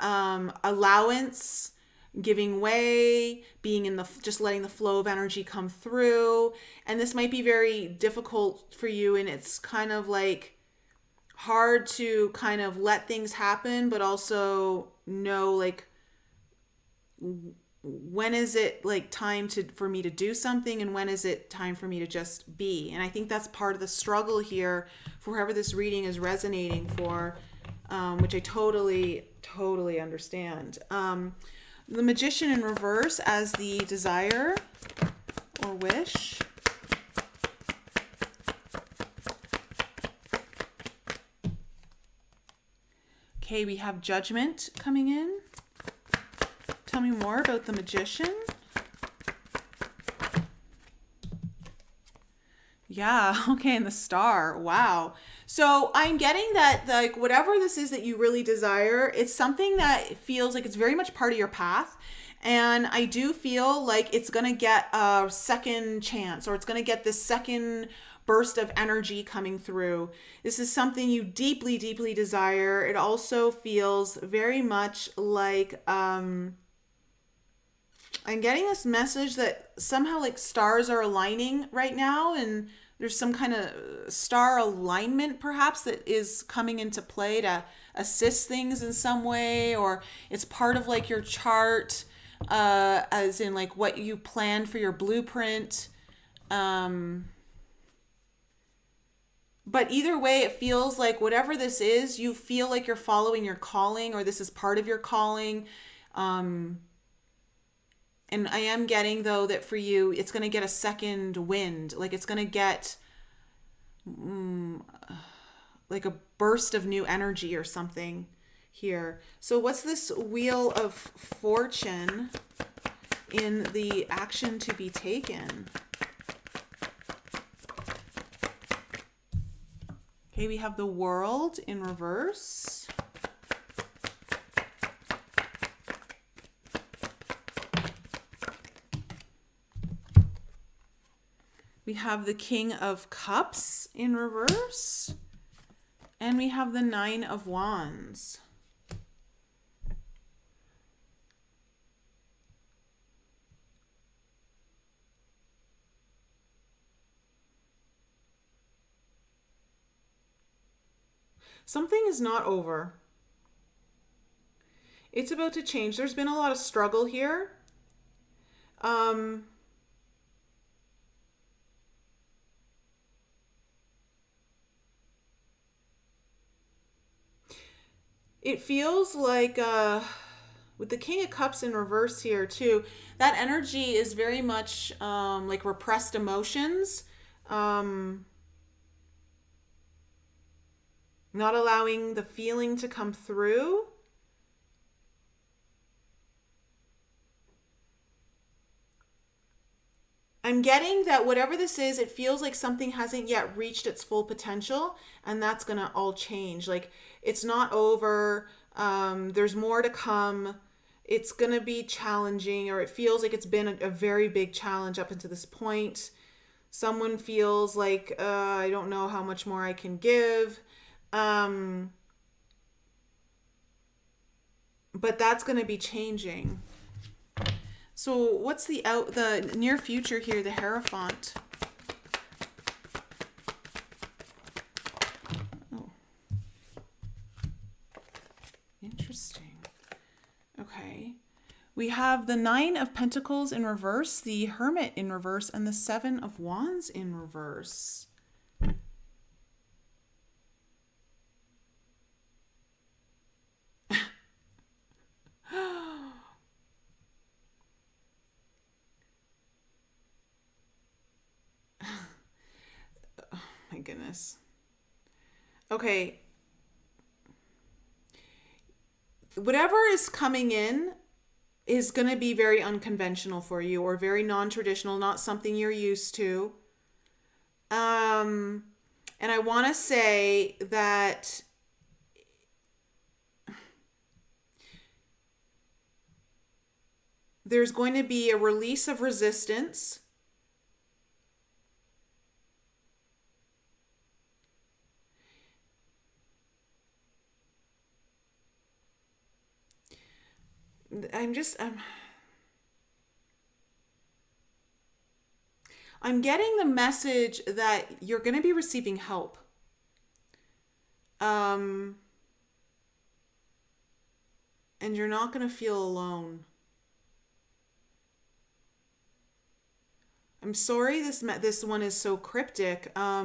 A: allowance, giving way, being in just letting the flow of energy come through. And this might be very difficult for you, and it's kind of like hard to kind of let things happen, but also know like when is it like time for me to do something and when is it time for me to just be. And I think that's part of the struggle here for whoever this reading is resonating for, which I totally understand. The Magician in reverse as the desire or wish. Okay, we have Judgment coming in. Tell me more about the Magician. Yeah, okay, and the Star. Wow. So I'm getting that like whatever this is that you really desire, it's something that feels like it's very much part of your path. And I do feel like it's going to get a second chance, or it's going to get this second burst of energy coming through. This is something you deeply, deeply desire. It also feels very much like I'm getting this message that somehow like stars are aligning right now, and there's some kind of star alignment perhaps that is coming into play to assist things in some way, or it's part of like your chart, as in like what you planned for your blueprint. But either way, it feels like whatever this is, you feel like you're following your calling, or this is part of your calling. And I am getting, though, that for you, it's going to get a second wind. Like it's going to get like a burst of new energy or something here. So what's this Wheel of Fortune in the action to be taken? Okay, we have the World in reverse. We have the King of Cups in reverse. And we have the Nine of Wands. Something is not over. It's about to change. There's been a lot of struggle here. It feels like with the King of Cups in reverse here too, that energy is very much like repressed emotions. Not allowing the feeling to come through. I'm getting that whatever this is, it feels like something hasn't yet reached its full potential, and that's going to all change. Like, it's not over. There's more to come. It's going to be challenging, or it feels like it's been a very big challenge up until this point. Someone feels like, I don't know how much more I can give. But that's going to be changing. So what's the near future here, the Hierophant? Oh. Interesting. Okay. We have the Nine of Pentacles in reverse, the Hermit in reverse, and the Seven of Wands in reverse. My goodness. Okay. Whatever is coming in is going to be very unconventional for you, or very non-traditional, not something you're used to. And I want to say that there's going to be a release of resistance. I'm getting the message that you're going to be receiving help. And you're not going to feel alone. I'm sorry this one is so cryptic. I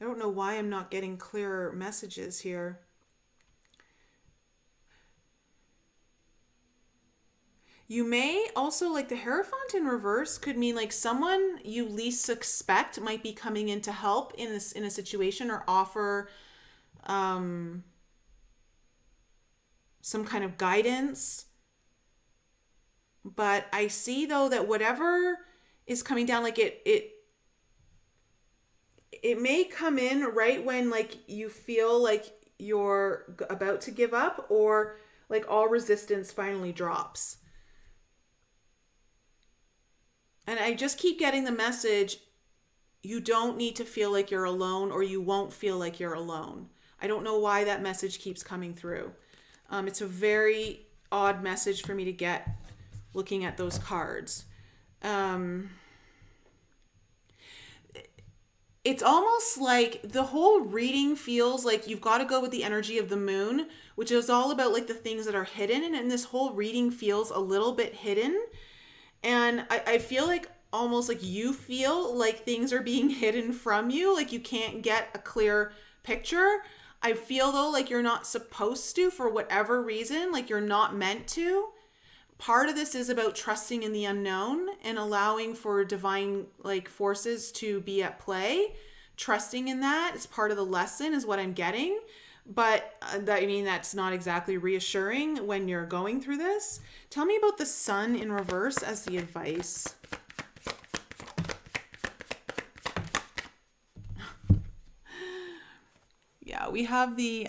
A: don't know why I'm not getting clearer messages here. You may also, like the Hierophant in reverse could mean like someone you least suspect might be coming in to help in a situation, or offer some kind of guidance. But I see though that whatever is coming down, like it may come in right when like you feel like you're about to give up, or like all resistance finally drops. And I just keep getting the message, you don't need to feel like you're alone, or you won't feel like you're alone. I don't know why that message keeps coming through. It's a very odd message for me to get looking at those cards. It's almost like the whole reading feels like you've got to go with the energy of the moon, which is all about like the things that are hidden. And this whole reading feels a little bit hidden. And I feel like almost like you feel like things are being hidden from you, like you can't get a clear picture. I feel though like you're not supposed to, for whatever reason, like you're not meant to. Part of this is about trusting in the unknown and allowing for divine like forces to be at play. Trusting in that is part of the lesson, is what I'm getting. But that's not exactly reassuring when you're going through this. Tell me about the Sun in reverse as the advice. Yeah, we have the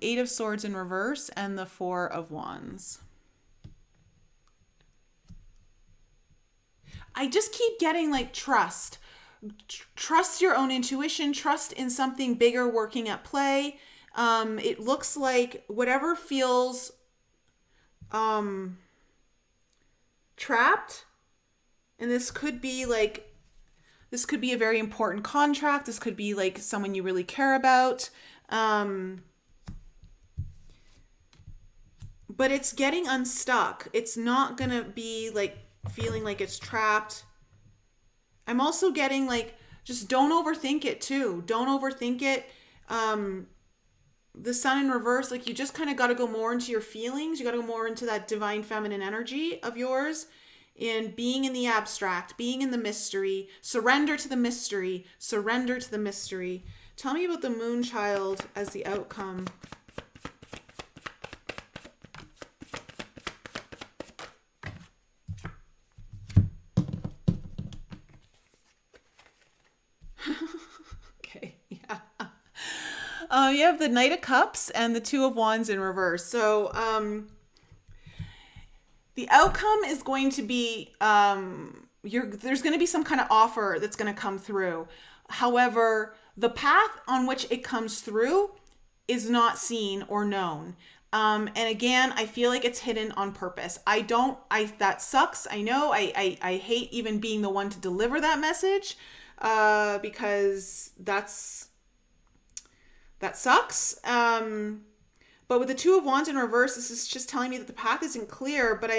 A: Eight of Swords in reverse and the Four of Wands. I just keep getting like trust. Trust your own intuition, trust in something bigger working at play. It looks like whatever feels trapped, and this could be a very important contract. This could be like someone you really care about. But it's getting unstuck. It's not going to be like feeling like it's trapped. I'm also getting like, just don't overthink it too. Don't overthink it. The sun in reverse, like you just kind of got to go more into your feelings. You got to go more into that divine feminine energy of yours, in being in the abstract, being in the mystery. Surrender to the mystery. Surrender to the mystery. Tell me about the moon child as the outcome. Okay, yeah. You have the Knight of Cups and the Two of Wands in reverse. So the outcome is going to be, there's going to be some kind of offer that's going to come through. However, the path on which it comes through is not seen or known. And again, I feel like it's hidden on purpose. That sucks. I know. I hate even being the one to deliver that message, because that sucks. But with the Two of Wands in reverse, this is just telling me that the path isn't clear. But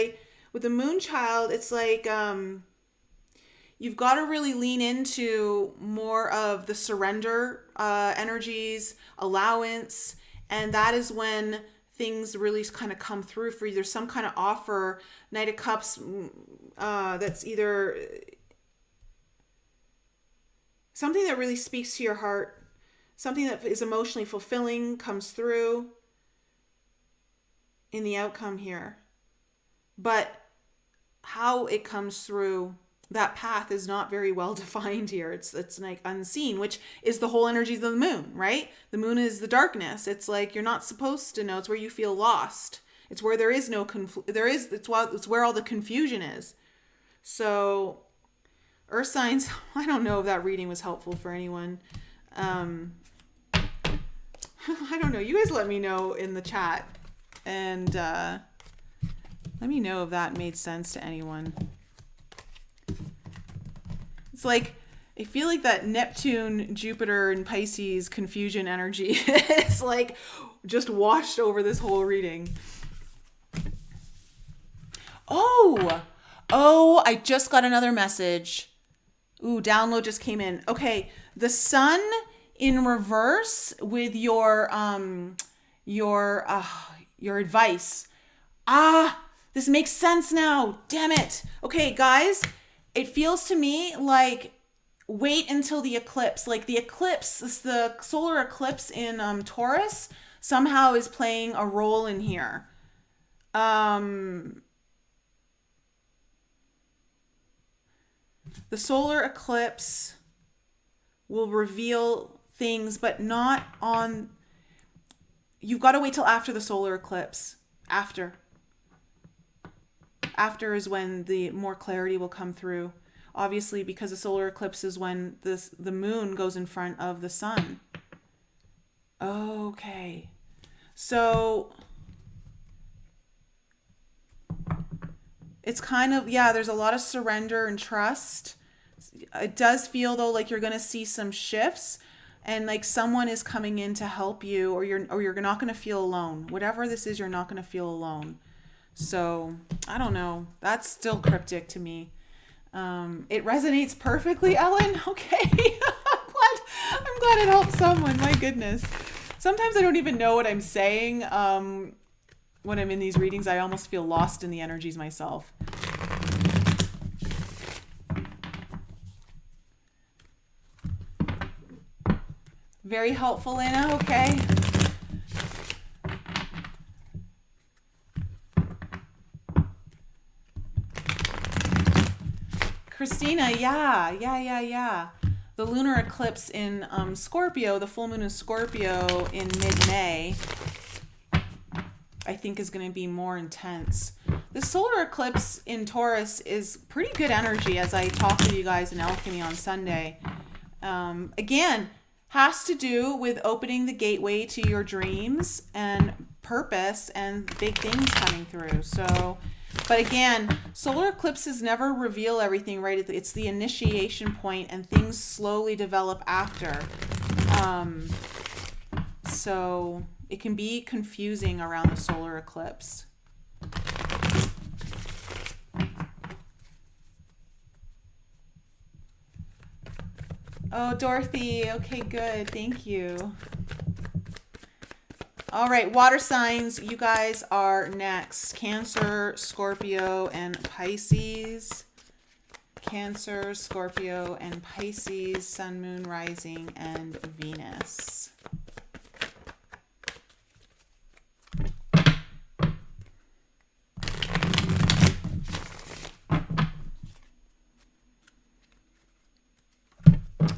A: with the moon child, it's like, you've got to really lean into more of the surrender energies, allowance. And that is when things really kind of come through for you. There's some kind of offer. Knight of Cups, that's either something that really speaks to your heart, something that is emotionally fulfilling comes through in the outcome here. But how it comes through, that path is not very well defined here. It's like unseen, which is the whole energy of the moon, right? The moon is the darkness. It's like you're not supposed to know. It's where you feel lost. It's where there is no it's where all the confusion is. So Earth signs, I don't know if that reading was helpful for anyone. I don't know. You guys let me know in the chat, and let me know if that made sense to anyone. It's like, I feel like that Neptune, Jupiter, and Pisces confusion energy is like just washed over this whole reading. Oh, I just got another message. Ooh, download just came in. Okay, the sun in reverse with your advice. This makes sense now. Damn it. Okay, guys, it feels to me like wait until the eclipse. Like the solar eclipse in Taurus somehow is playing a role in here. The solar eclipse will reveal things, but not on... You've got to wait till after the solar eclipse. After is when the more clarity will come through. Obviously, because the solar eclipse is when the moon goes in front of the sun. Okay. So it's kind of, there's a lot of surrender and trust. It does feel though like you're going to see some shifts, and like someone is coming in to help you, or you're not going to feel alone. Whatever this is, you're not going to feel alone. So I don't know. That's still cryptic to me. It resonates perfectly, Ellen. Okay. I'm glad it helped someone. My goodness. Sometimes I don't even know what I'm saying. When I'm in these readings, I almost feel lost in the energies myself. Very helpful, Lena. Okay. Christina, yeah. The lunar eclipse in Scorpio, the full moon in Scorpio in mid-May, I think is going to be more intense. the solar eclipse in Taurus is pretty good energy, as I talked to you guys in Alchemy on Sunday. Again, has to do with opening the gateway to your dreams and purpose and big things coming through. So, but again, solar eclipses never reveal everything, right? It's the initiation point, and things slowly develop after. So it can be confusing around the solar eclipse. Oh, Dorothy. Okay, good. Thank you. All right, water signs. You guys are next. Cancer, Scorpio, and Pisces. Cancer, Scorpio, and Pisces. Sun, Moon, Rising, and Venus.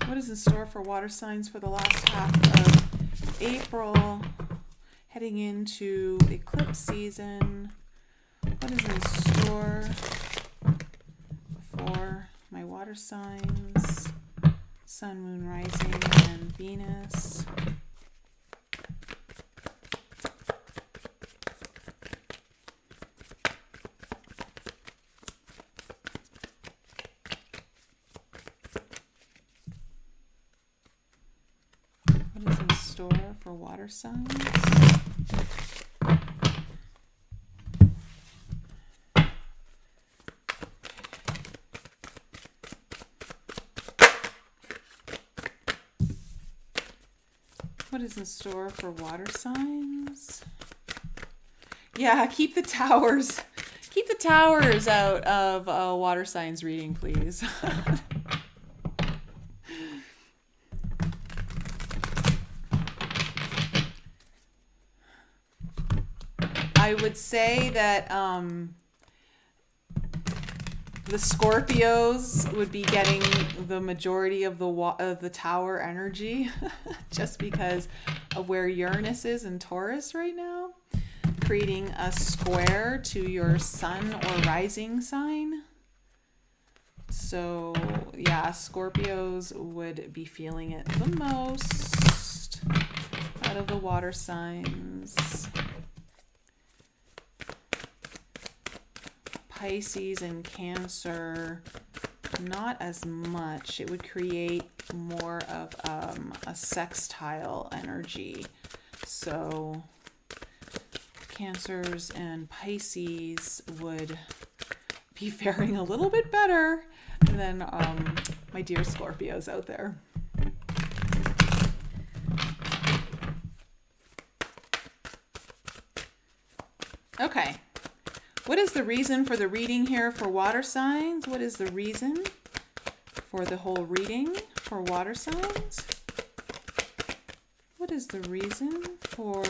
A: What is in store for water signs for the last half of April, heading into eclipse season? What is in store for my water signs, Sun, Moon, Rising, and Venus? For water signs. What is in store for water signs? Yeah, keep the towers out of water signs reading, please. I would say that the Scorpios would be getting the majority of the tower energy just because of where Uranus is in Taurus right now, creating a square to your sun or rising sign. So yeah, Scorpios would be feeling it the most out of the water signs. Pisces and Cancer, not as much. It would create more of a sextile energy. So Cancers and Pisces would be faring a little bit better than my dear Scorpios out there. Okay. What is the reason for the reading here for water signs? What is the reason for the whole reading for water signs? What is the reason for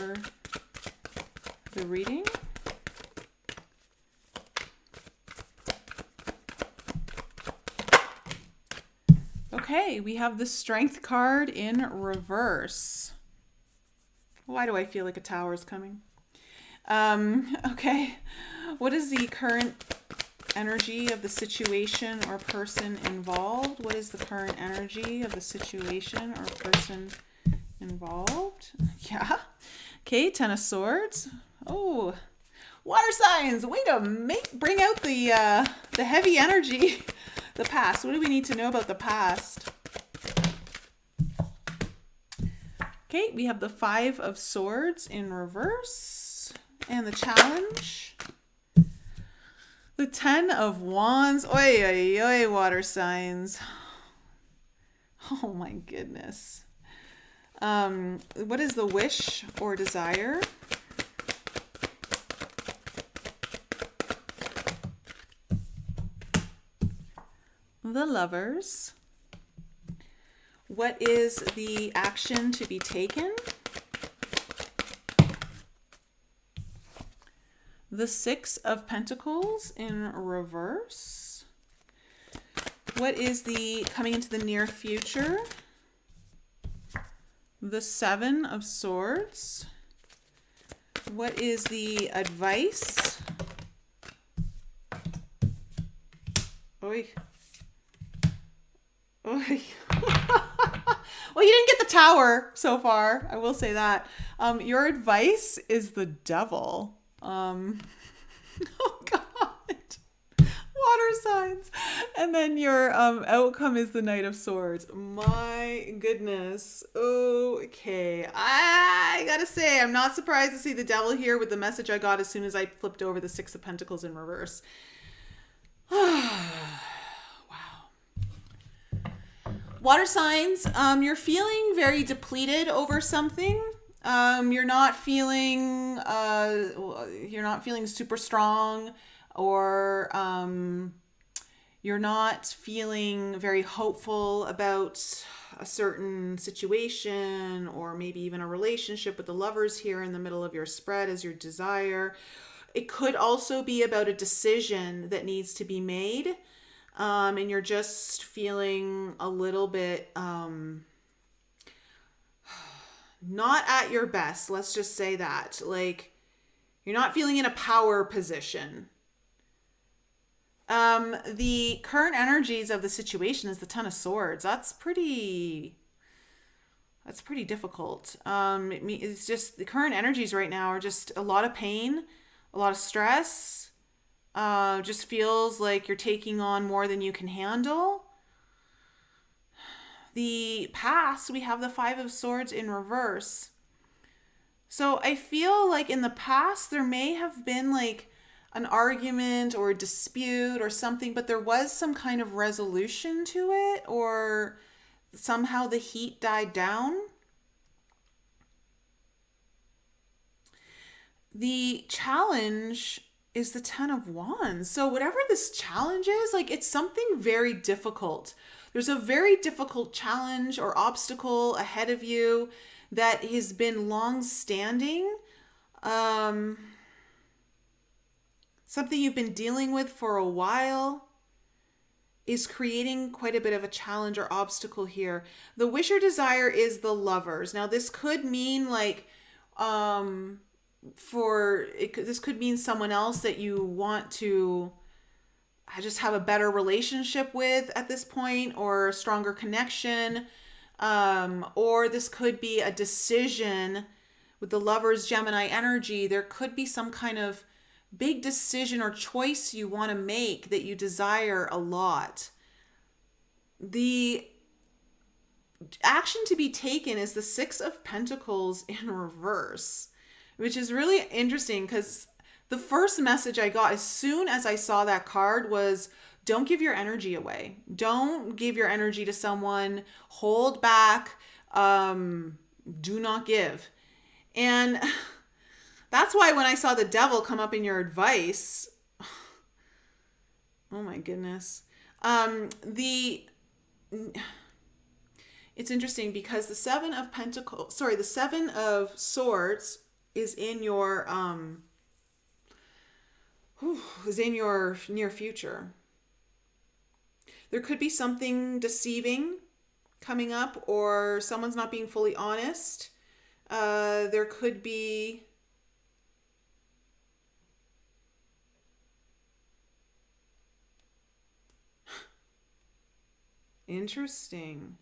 A: the reading? Okay, we have the Strength card in reverse. Why do I feel like a tower is coming? Okay. What is the current energy of the situation or person involved? What is the current energy of the situation or person involved? Yeah. Okay, Ten of Swords. Oh, water signs. Way to bring out the heavy energy. The past. What do we need to know about the past? Okay, we have the Five of Swords in reverse. And the challenge. The Ten of Wands. Oi, oi, oi, water signs. Oh my goodness. What is the wish or desire? The Lovers. What is the action to be taken? The Six of Pentacles in reverse. What is the coming into the near future? The Seven of Swords. What is the advice Oy. Oy. Well, you didn't get the Tower so far. I will say that. Your advice is the Devil. Oh God. Water signs. And then your outcome is the Knight of Swords. My goodness. Okay. I gotta say, I'm not surprised to see the Devil here with the message I got as soon as I flipped over the Six of Pentacles in reverse. Water signs, you're feeling very depleted over something. You're not feeling super strong, or you're not feeling very hopeful about a certain situation, or maybe even a relationship with the Lovers here in the middle of your spread as your desire. It could also be about a decision that needs to be made. And you're just feeling a little bit not at your best. Let's just say that. Like, you're not feeling in a power position. The current energies of the situation is the Ten of Swords. That's pretty difficult. It's just the current energies right now are just a lot of pain, a lot of stress. Just feels like you're taking on more than you can handle. The past, we have the Five of Swords in reverse. So I feel like in the past, there may have been like an argument or a dispute or something, but there was some kind of resolution to it, or somehow the heat died down. The challenge is the Ten of Wands. So whatever this challenge is, like, it's something very difficult. There's a very difficult challenge or obstacle ahead of you that has been long-standing. Something you've been dealing with for a while is creating quite a bit of a challenge or obstacle here. The wish or desire is the Lovers. Now this could mean like, this could mean someone else that you want to just have a better relationship with at this point, or a stronger connection, or this could be a decision with the Lovers Gemini energy. There could be some kind of big decision or choice you want to make that you desire a lot. The action to be taken is the Six of Pentacles in reverse, which is really interesting because the first message I got as soon as I saw that card was, don't give your energy away. Don't give your energy to someone. Hold back. Do not give. And that's why when I saw the Devil come up in your advice, oh my goodness. It's interesting because the Seven of Swords is in your near future. There could be something deceiving coming up, or someone's not being fully honest. There could be interesting.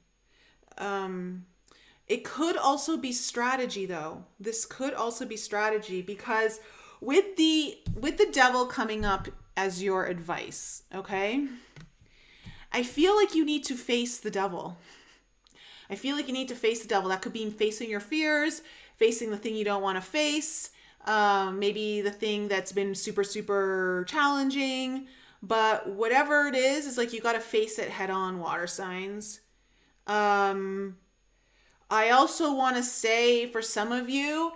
A: It could also be strategy though. This could also be strategy because with the Devil coming up as your advice, okay? I feel like you need to face the Devil. I feel like you need to face the Devil. That could mean facing your fears, facing the thing you don't want to face, maybe the thing that's been super, super challenging. But whatever it is like you got to face it head on, water signs. I also want to say for some of you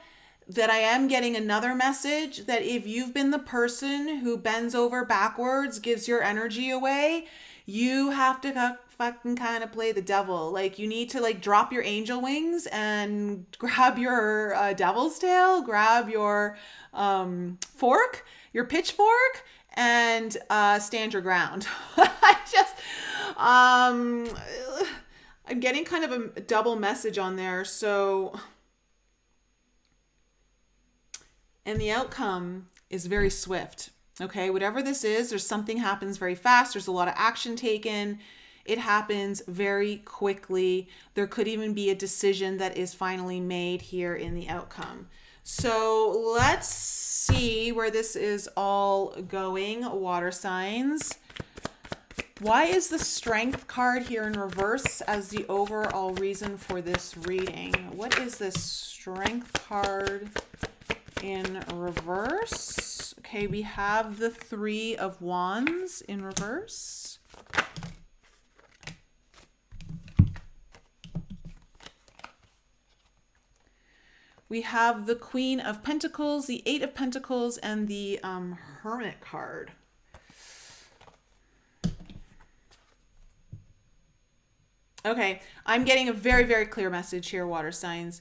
A: that I am getting another message that if you've been the person who bends over backwards, gives your energy away, you have to fucking kind of play the Devil. Like, you need to like drop your angel wings and grab your devil's tail, grab your fork, your pitchfork, and stand your ground. I'm getting kind of a double message on there. So, and the outcome is very swift. Okay, whatever this is, there's something happens very fast. There's a lot of action taken. It happens very quickly. There could even be a decision that is finally made here in the outcome. So let's see where this is all going, water signs. Why is the Strength card here in reverse as the overall reason for this reading? What is this Strength card in reverse? Okay, we have the Three of Wands in reverse. We have the Queen of Pentacles, the Eight of Pentacles, and the Hermit card. Okay, I'm getting a very, very clear message here, water signs.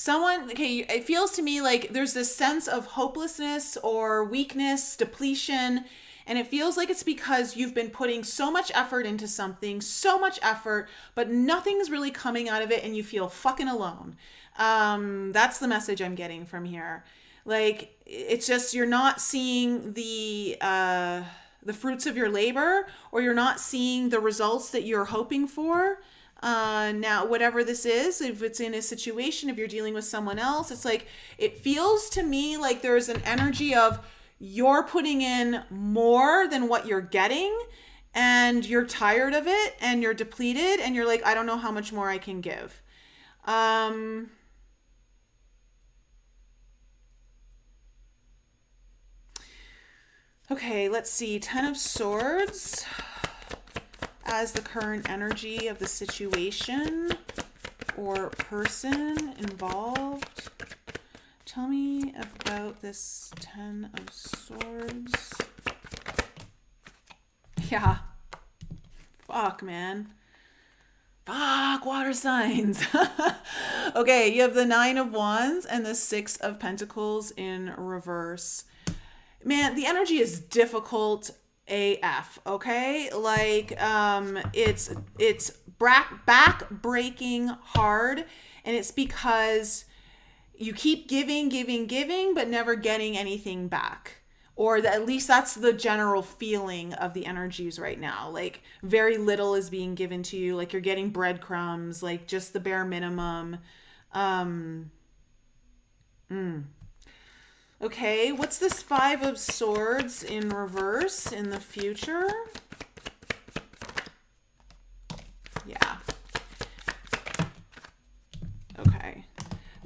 A: Okay, it feels to me like there's this sense of hopelessness or weakness, depletion, and it feels like it's because you've been putting so much effort into something, so much effort, but nothing's really coming out of it and you feel fucking alone. That's the message I'm getting from here. Like, it's just you're not seeing the fruits of your labor, or you're not seeing the results that you're hoping for. Now, whatever this is, if it's in a situation, if you're dealing with someone else, it's like, it feels to me like there's an energy of you're putting in more than what you're getting, and you're tired of it, and you're depleted, and you're like, I don't know how much more I can give. Okay, let's see. Ten of Swords as the current energy of the situation or person involved. Tell me about this Ten of Swords. Yeah. Fuck, man. Fuck, water signs. Okay, you have the Nine of Wands and the Six of Pentacles in reverse. Man, the energy is difficult AF, okay? Like, it's back breaking hard, and it's because you keep giving, but never getting anything back. Or at least that's the general feeling of the energies right now. Like, very little is being given to you. Like, you're getting breadcrumbs, like just the bare minimum. Okay, what's this Five of Swords in reverse in the future? Yeah. Okay.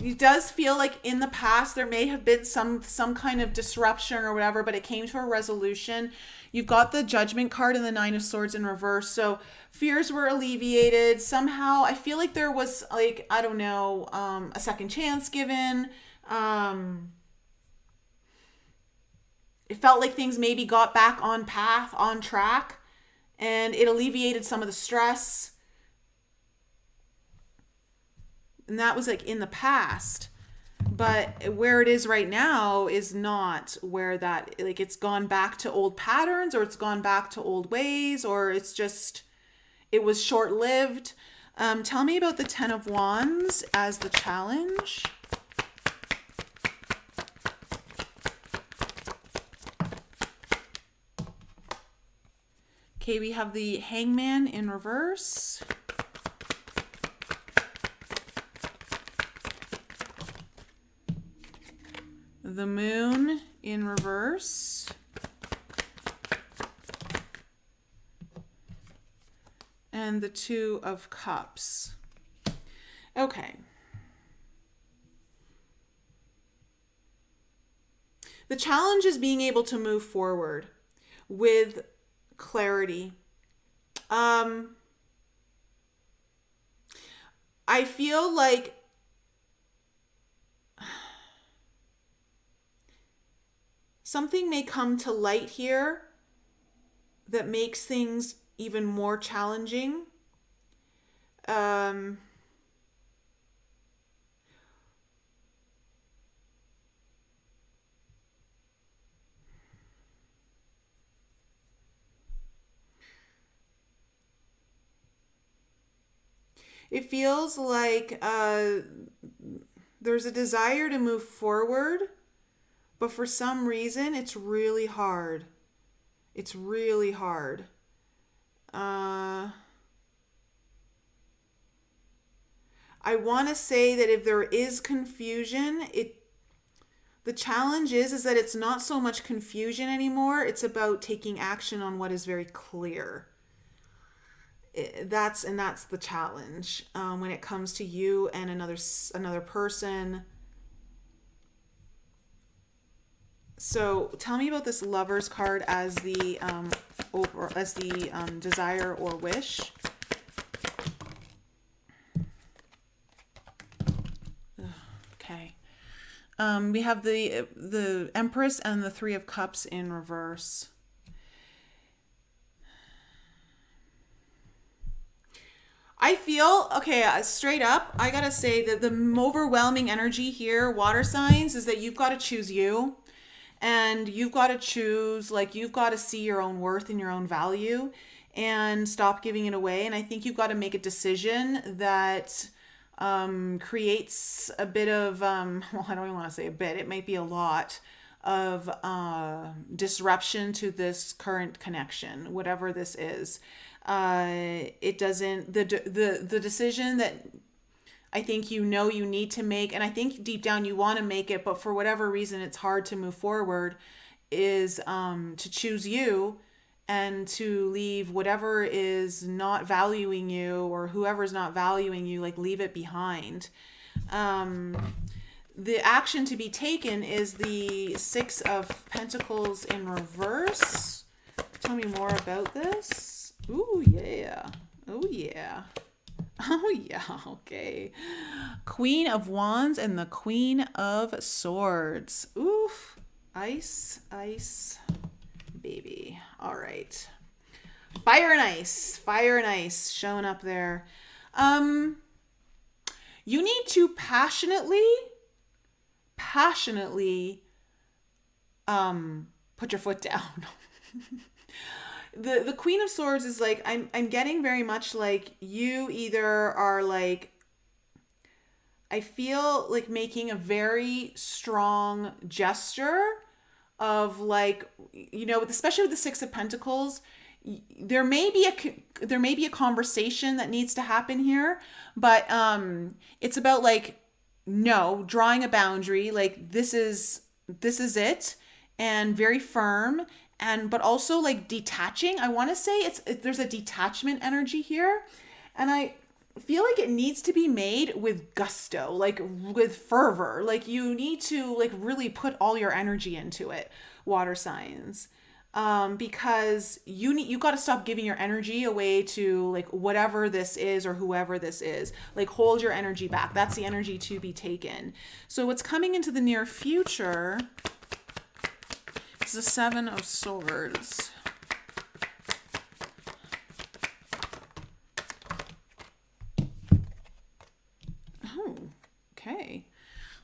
A: It does feel like in the past there may have been some kind of disruption or whatever, but it came to a resolution. You've got the Judgment card and the Nine of Swords in reverse. So fears were alleviated. Somehow I feel like there was, like, I don't know, a second chance given. It felt like things maybe got back on path, on track, and it alleviated some of the stress. And that was like in the past. But where it is right now is not where that, like, it's gone back to old patterns, or it's gone back to old ways, or it's just, it was short-lived. Tell me about the Ten of Wands as the challenge. Okay, we have the Hangman in reverse. The Moon in reverse. And the Two of Cups. Okay. The challenge is being able to move forward with clarity. I feel like something may come to light here that makes things even more challenging. It feels like there's a desire to move forward, but for some reason it's really hard. It's really hard. I want to say that if there is confusion, the challenge is that it's not so much confusion anymore. It's about taking action on what is very clear. That's the challenge when it comes to you and another person. So tell me about this Lover's card as the desire or wish. Okay. We have the Empress and the Three of Cups in reverse. I feel, okay, straight up, I gotta say that the overwhelming energy here, water signs, is that you've got to choose you. And you've got to choose, like, you've got to see your own worth and your own value and stop giving it away. And I think you've got to make a decision that creates a bit of, well, I don't even want to say a bit, it might be a lot of disruption to this current connection, whatever this is. It doesn't, the decision that I think you need to make, and I think deep down you want to make it, but for whatever reason it's hard to move forward, is to choose you and to leave whatever is not valuing you or whoever's not valuing you, like leave it behind. The action to be taken is the Six of Pentacles in reverse. Tell me more about this. Ooh, yeah. Oh, yeah. Oh, yeah. Okay. Queen of Wands and the Queen of Swords. Oof. Ice, ice, baby. All right. Fire and ice. Fire and ice showing up there. You need to passionately put your foot down. The Queen of Swords is like, I'm getting very much like you either are like, I feel like making a very strong gesture of like, you know, especially with the Six of Pentacles, there may be a conversation that needs to happen here, but it's about like, no, drawing a boundary, like this is it, and very firm. But also like detaching. I want to say there's a detachment energy here, and I feel like it needs to be made with gusto, like with fervor. Like you need to like really put all your energy into it, water signs, because you got to stop giving your energy away to like whatever this is or whoever this is. Like hold your energy back. That's the energy to be taken. So what's coming into the near future? The Seven of Swords. Oh, okay.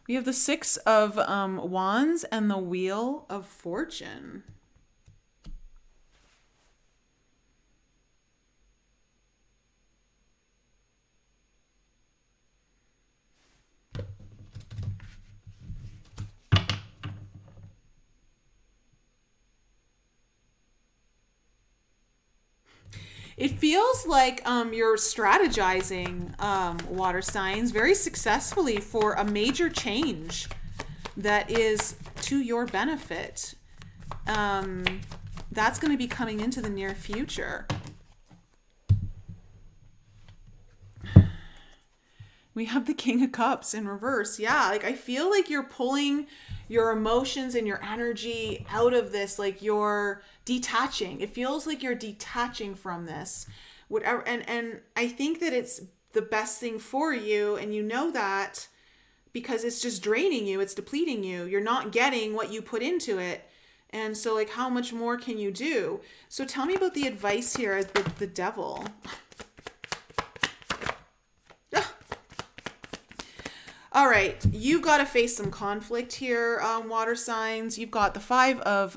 A: We have the Six of Wands and the Wheel of Fortune. It feels like you're strategizing, water signs, very successfully for a major change that is to your benefit. That's going to be coming into the near future. We have the King of Cups in reverse. Yeah, like I feel like you're pulling your emotions and your energy out of this, like you're detaching. It feels like you're detaching from this. Whatever, and I think that it's the best thing for you, and you know that because it's just draining you, it's depleting you. You're not getting what you put into it. And so like how much more can you do? So tell me about the advice here as the Devil. All right, you've got to face some conflict here, water signs. You've got the Five of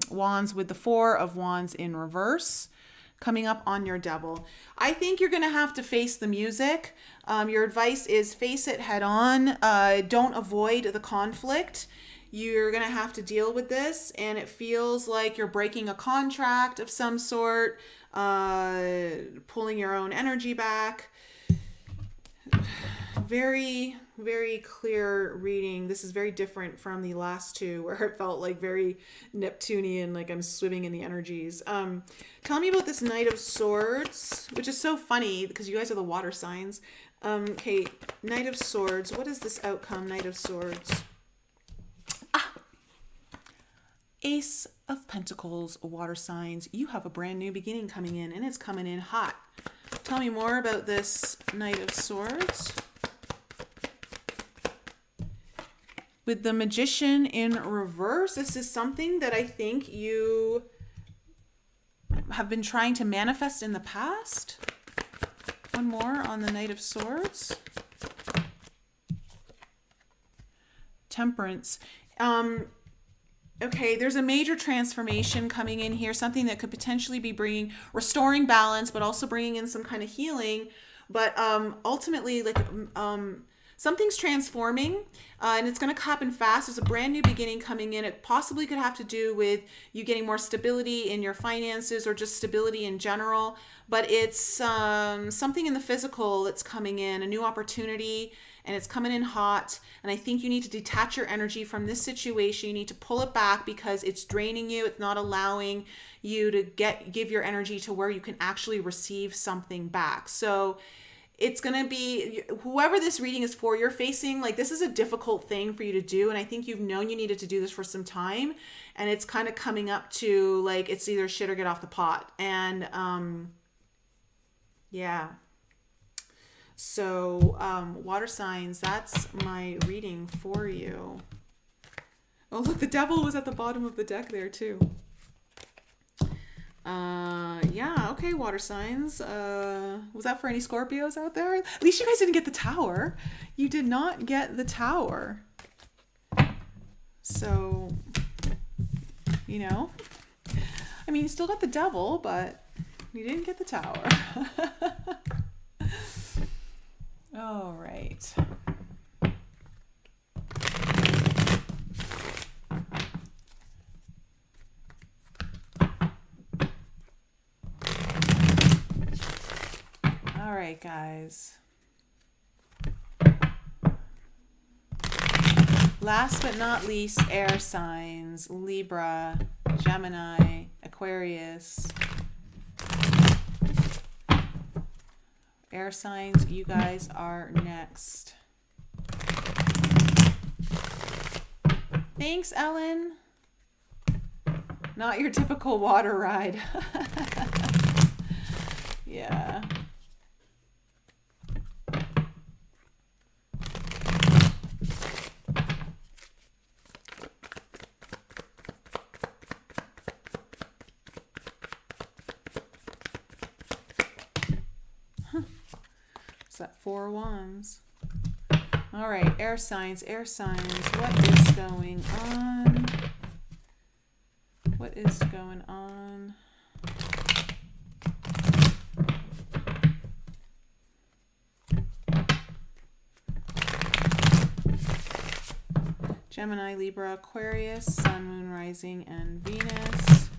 A: Wands with the Four of Wands in reverse coming up on your Devil. I think you're going to have to face the music. Your advice is face it head on. Don't avoid the conflict. you're going to have to deal with this, and it feels like you're breaking a contract of some sort, pulling your own energy back. Very, very clear reading. This is very different from the last two where it felt like very Neptunian, like I'm swimming in the energies. Tell me about this Knight of Swords, which is so funny because you guys are the water signs. Okay, Knight of Swords. What is this outcome, Knight of Swords? Ace of Pentacles, water signs. You have a brand new beginning coming in, and it's coming in hot. Tell me more about this Knight of Swords. With the Magician in reverse, this is something that I think you have been trying to manifest in the past. One more on the Knight of Swords. Temperance. Okay, there's a major transformation coming in here, something that could potentially be restoring balance, but also bringing in some kind of healing. But ultimately, like something's transforming, and it's going to happen fast. There's a brand new beginning coming in. It possibly could have to do with you getting more stability in your finances or just stability in general. But it's something in the physical that's coming in, a new opportunity, and it's coming in hot. And I think you need to detach your energy from this situation. You need to pull it back because it's draining you. It's not allowing you to give your energy to where you can actually receive something back. So it's going to be, whoever this reading is for, you're facing, like, this is a difficult thing for you to do. And I think you've known you needed to do this for some time. And it's kind of coming up to, like, it's either shit or get off the pot. And, yeah. So, water signs, that's my reading for you. Oh, look, the devil was at the bottom of the deck there too. Yeah, okay, water signs. Was that for any Scorpios out there? At least you guys didn't get the Tower. You did not get the Tower. So, you know, I mean, you still got the devil, but you didn't get the Tower. All right. All right, guys. Last but not least, air signs: Libra, Gemini, Aquarius. Air signs, you guys are next. Thanks, Ellen. Not your typical water ride. Yeah. That 4 wands. All right, air signs, what is going on? What is going on? Gemini, Libra, Aquarius, Sun, Moon, Rising, and Venus.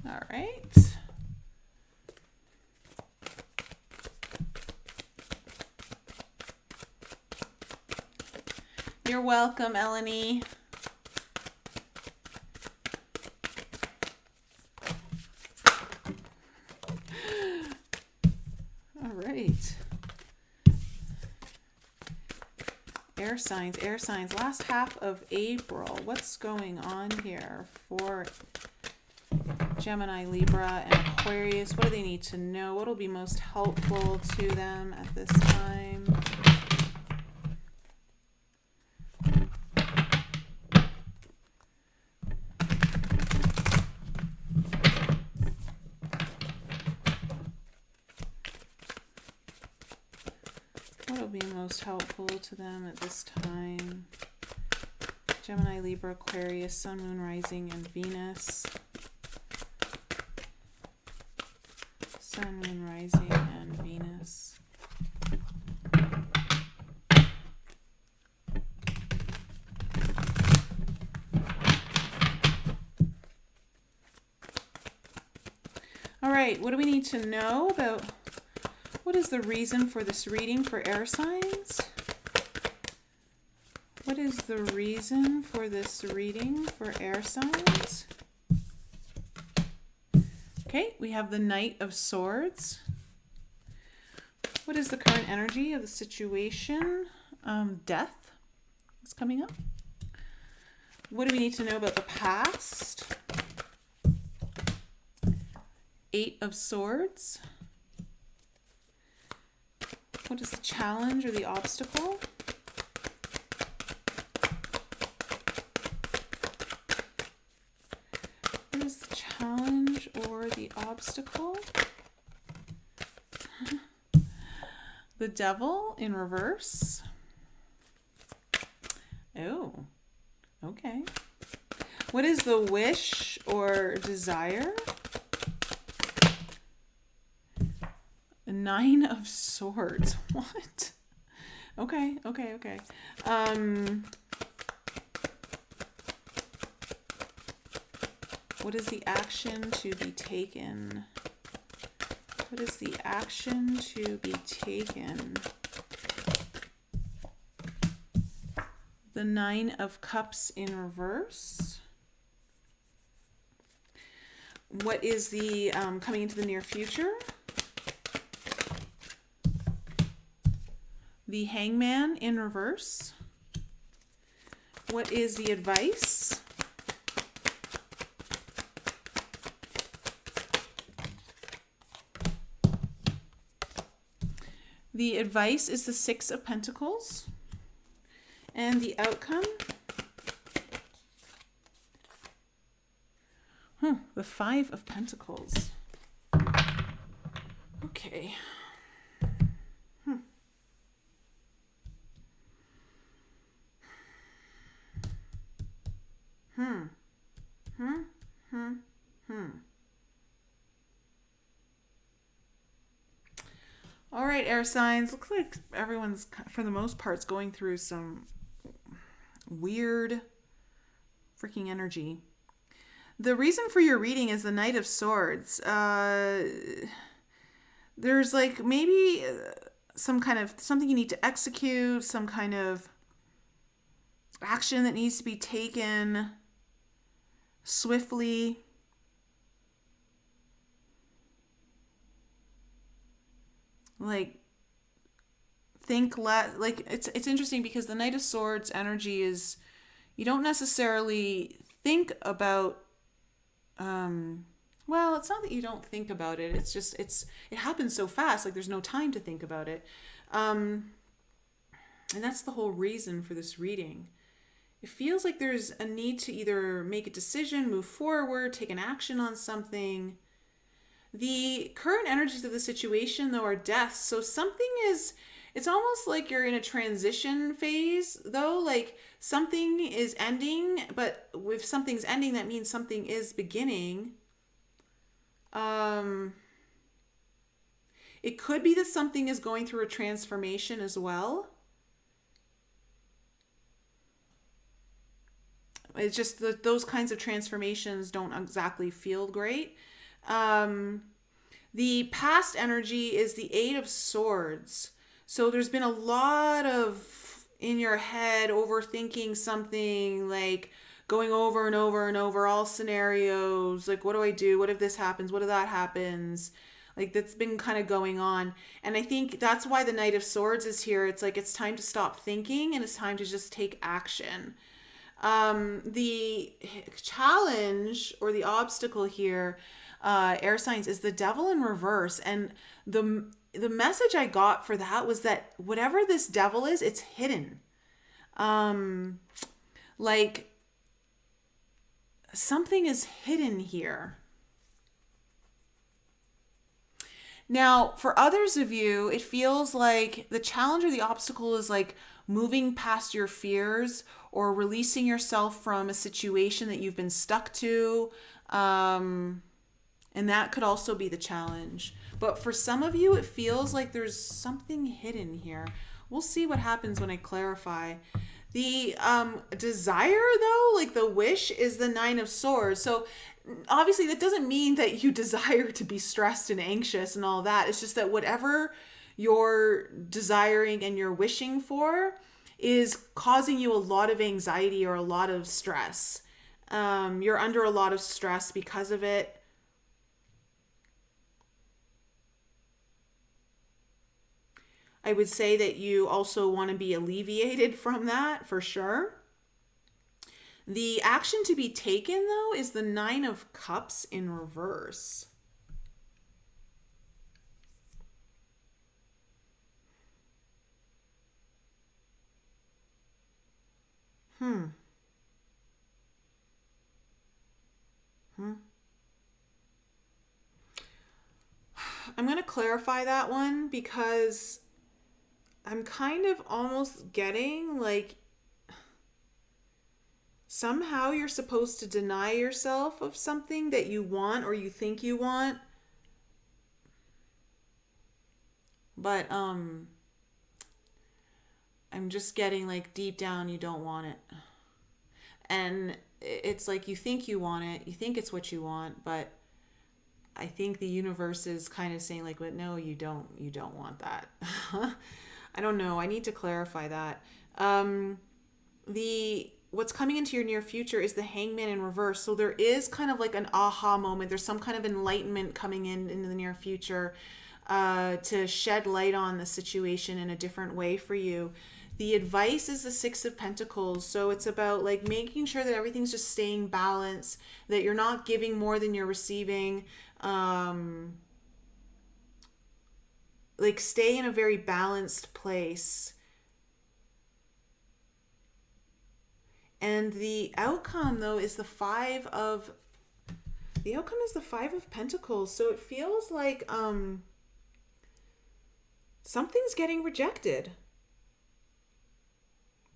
A: All right. You're welcome, Eleni. All right. Air signs. Last half of April. What's going on here for Gemini, Libra, and Aquarius? What do they need to know? What will be most helpful to them at this time? most helpful to them at this time? Gemini, Libra, Aquarius, Sun, Moon, Rising, and Venus. Sun, Moon, Rising, and Venus. All right, what do we need to know about what is the reason for this reading for air signs? What is the reason for this reading for air signs? Okay, we have the Knight of Swords. What is the current energy of the situation? Death is coming up. What do we need to know about the past? Eight of Swords. What is the challenge or the obstacle? What is the challenge or the obstacle? The Devil in reverse. Oh, okay. What is the wish or desire? The Nine of Swords. What? Okay. What is the action to be taken? What is the action to be taken? The Nine of Cups in reverse. What is the coming into the near future? The Hangman in reverse. What is the advice? The advice is the Six of Pentacles. And the outcome? The Five of Pentacles. Okay. All right, air signs. Looks like everyone's, for the most part, going through some weird freaking energy. The reason for your reading is the Knight of Swords. There's like maybe some kind of something you need to execute, some kind of action that needs to be taken swiftly. Like think less. Like it's interesting because the Knight of Swords energy is, you don't necessarily think about well, it's not that you don't think about it, it's just it happens so fast, like there's no time to think about it. And that's the whole reason for this reading. It feels like there's a need to either make a decision, move forward, take an action on something. The current energies of the situation, though, are death. So something is, it's almost like you're in a transition phase, though. Like something is ending, but if something's ending, that means something is beginning. It could be that something is going through a transformation as well. It's just that those kinds of transformations don't exactly feel great. The past energy is the Eight of Swords. So there's been a lot of in your head overthinking something, like going over and over and over all scenarios. Like, what do I do? What if this happens? What if that happens? Like that's been kind of going on. And I think that's why the Knight of Swords is here. It's like, it's time to stop thinking and it's time to just take action. The challenge or the obstacle here, air signs, is the Devil in reverse. And the message I got for that was that whatever this devil is, it's hidden. Like something is hidden here. Now, for others of you, it feels like the challenge or the obstacle is like moving past your fears or releasing yourself from a situation that you've been stuck to. And that could also be the challenge. But for some of you, it feels like there's something hidden here. We'll see what happens when I clarify. The desire, though, like the wish, is the Nine of Swords. So obviously that doesn't mean that you desire to be stressed and anxious and all that. It's just that whatever you're desiring and you're wishing for is causing you a lot of anxiety or a lot of stress. You're under a lot of stress because of it. I would say that you also want to be alleviated from that for sure. The action to be taken, though, is the Nine of Cups in reverse. I'm going to clarify that one because I'm kind of almost getting like somehow you're supposed to deny yourself of something that you want or you think you want. But I'm just getting like deep down you don't want it. And it's like you think you want it, you think it's what you want, but I think the universe is kind of saying like, but no, you don't want that. I don't know. I need to clarify that. What's coming into your near future is the Hangman in reverse. So there is kind of like an aha moment. There's some kind of enlightenment coming in the near future to shed light on the situation in a different way for you. The advice is the Six of Pentacles. So it's about like making sure that everything's just staying balanced, that you're not giving more than you're receiving. Like stay in a very balanced place. And the outcome, though, is the Five of Pentacles. So it feels like something's getting rejected.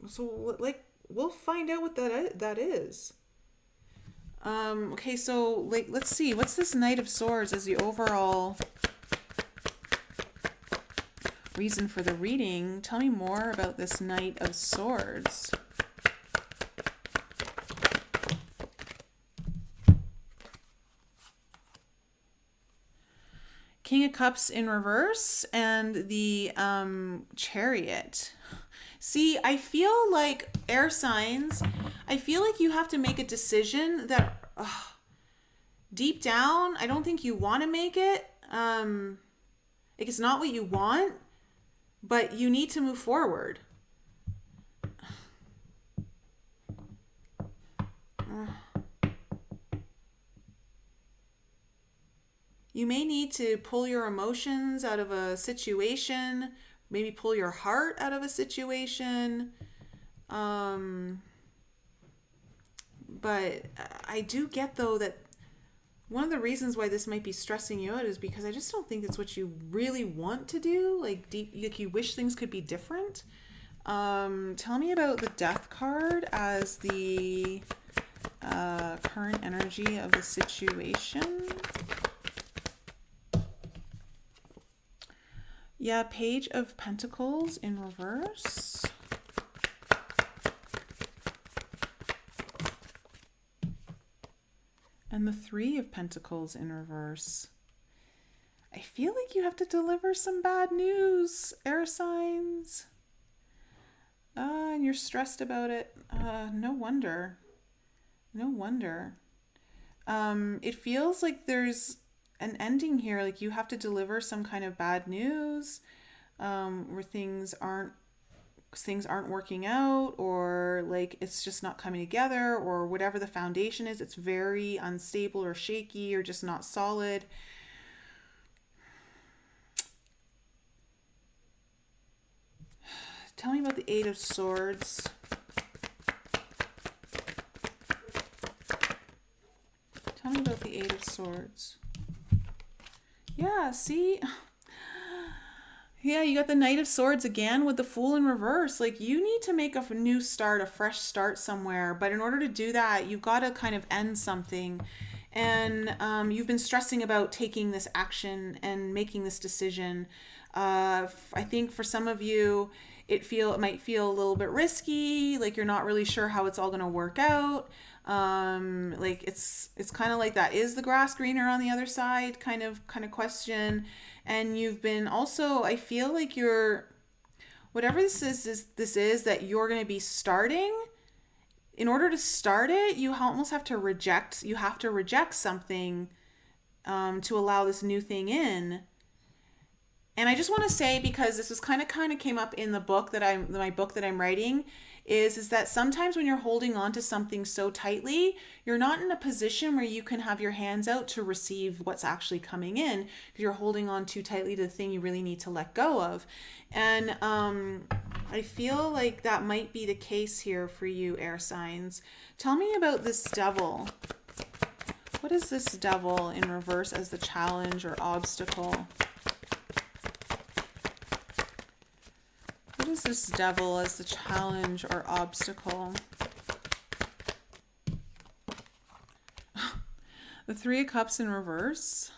A: So like we'll find out what that is. Okay, so like let's see, what's this Knight of Swords as the overall reason for the reading? Tell me more about this Knight of Swords. King of Cups in reverse and the Chariot. See, I feel like air signs, I feel like you have to make a decision that deep down, I don't think you want to make it. Like it's not what you want, but you need to move forward. You may need to pull your emotions out of a situation, maybe pull your heart out of a situation. But I do get, though, that one of the reasons why this might be stressing you out is because I just don't think it's what you really want to do. Like deep, like you wish things could be different. Tell me about the Death card as the current energy of the situation. Yeah, Page of Pentacles in reverse. And the Three of Pentacles in reverse. I feel like you have to deliver some bad news, air signs. And you're stressed about it. No wonder. No wonder. It feels like there's an ending here. Like you have to deliver some kind of bad news where things aren't working out, or like it's just not coming together, or whatever the foundation is, it's very unstable or shaky or just not solid. Tell me about the Eight of Swords. Tell me about the Eight of Swords. Yeah, see? Yeah, you got the Knight of Swords again with the Fool in reverse. Like, you need to make a new start, a fresh start somewhere. But in order to do that, you've got to kind of end something. And you've been stressing about taking this action and making this decision. I think for some of you, it might feel a little bit risky, like you're not really sure how it's all going to work out. Like it's kind of like that, is the grass greener on the other side kind of question. And you've been also, I feel like you're, whatever this is that you're going to be starting, in order to start it, you almost have to reject something, to allow this new thing in. And I just want to say, because this was kind of came up in the book that my book that I'm writing, is that sometimes when you're holding on to something so tightly, you're not in a position where you can have your hands out to receive what's actually coming in, because you're holding on too tightly to the thing you really need to let go of. And I feel like that might be the case here for you, air signs. Tell me about this devil. What is this devil in reverse as the challenge or obstacle? What is this devil as the challenge or obstacle? The Three of Cups in reverse.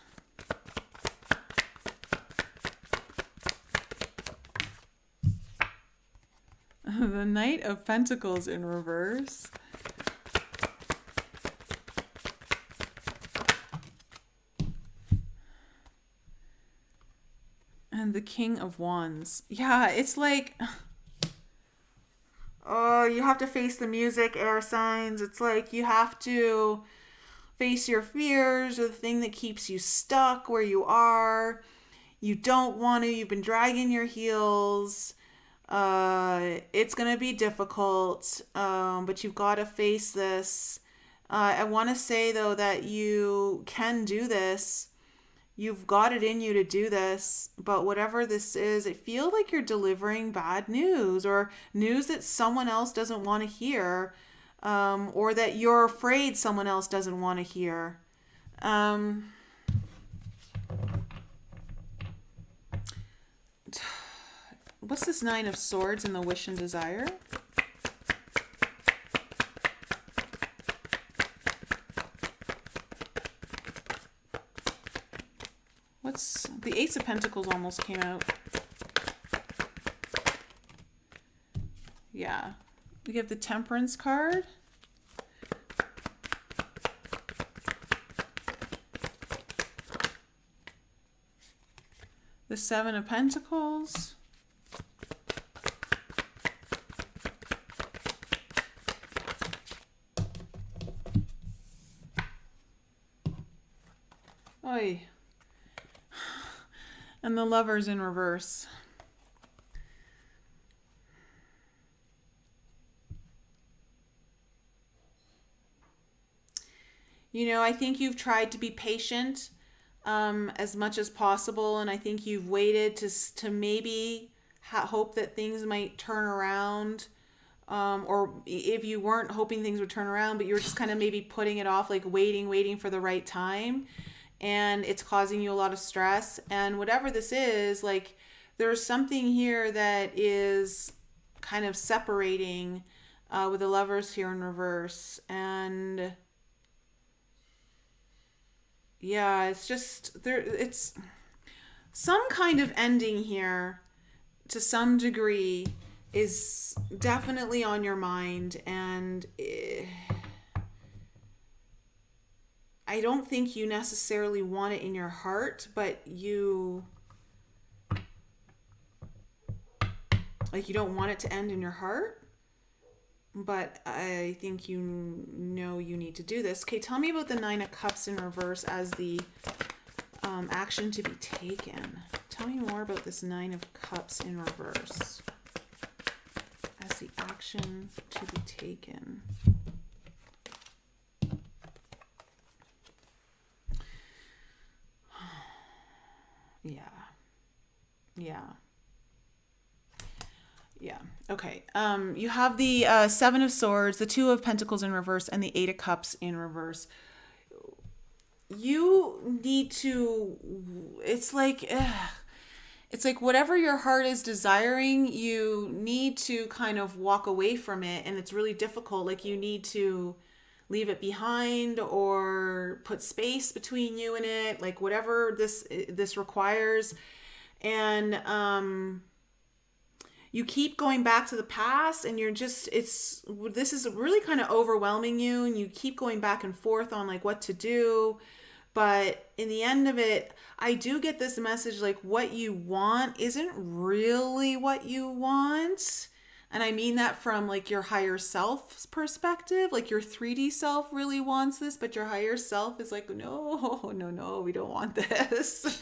A: The Knight of Pentacles in reverse. And the King of Wands. Yeah, it's like, oh, you have to face the music, air signs. It's like you have to face your fears, or the thing that keeps you stuck where you are. You don't want to, you've been dragging your heels. It's going to be difficult, but you've got to face this. I want to say, though, that you can do this. You've got it in you to do this, but whatever this is, it feels like you're delivering bad news, or news that someone else doesn't want to hear, or that you're afraid someone else doesn't want to hear. What's this Nine of Swords in the Wish and Desire? The Ace of Pentacles almost came out. Yeah. We have the Temperance card. The Seven of Pentacles. Oy. And the Lovers in reverse. You know, I think you've tried to be patient as much as possible, and I think you've waited to maybe hope that things might turn around, or if you weren't hoping things would turn around, but you were just kind of maybe putting it off, like waiting for the right time. And it's causing you a lot of stress. And whatever this is, like, there's something here that is kind of separating with the Lovers here in reverse. And yeah, it's just there. It's some kind of ending here to some degree is definitely on your mind. And I don't think you necessarily want it in your heart, but you don't want it to end in your heart, but I think you know you need to do this. Okay, tell me about the Nine of Cups in reverse as the action to be taken. Tell me more about this Nine of Cups in reverse as the action to be taken. Yeah. Okay. You have the Seven of Swords, the Two of Pentacles in reverse, and the Eight of Cups in reverse. you need to, it's like whatever your heart is desiring, you need to kind of walk away from it. And it's really difficult. Like you need to leave it behind or put space between you and it, like whatever this requires. And you keep going back to the past, and this is really kind of overwhelming you, and you keep going back and forth on like what to do. But in the end of it, I do get this message like what you want isn't really what you want. And I mean that from like your higher self's perspective. Like your 3D self really wants this, but your higher self is like, no, no, no, we don't want this.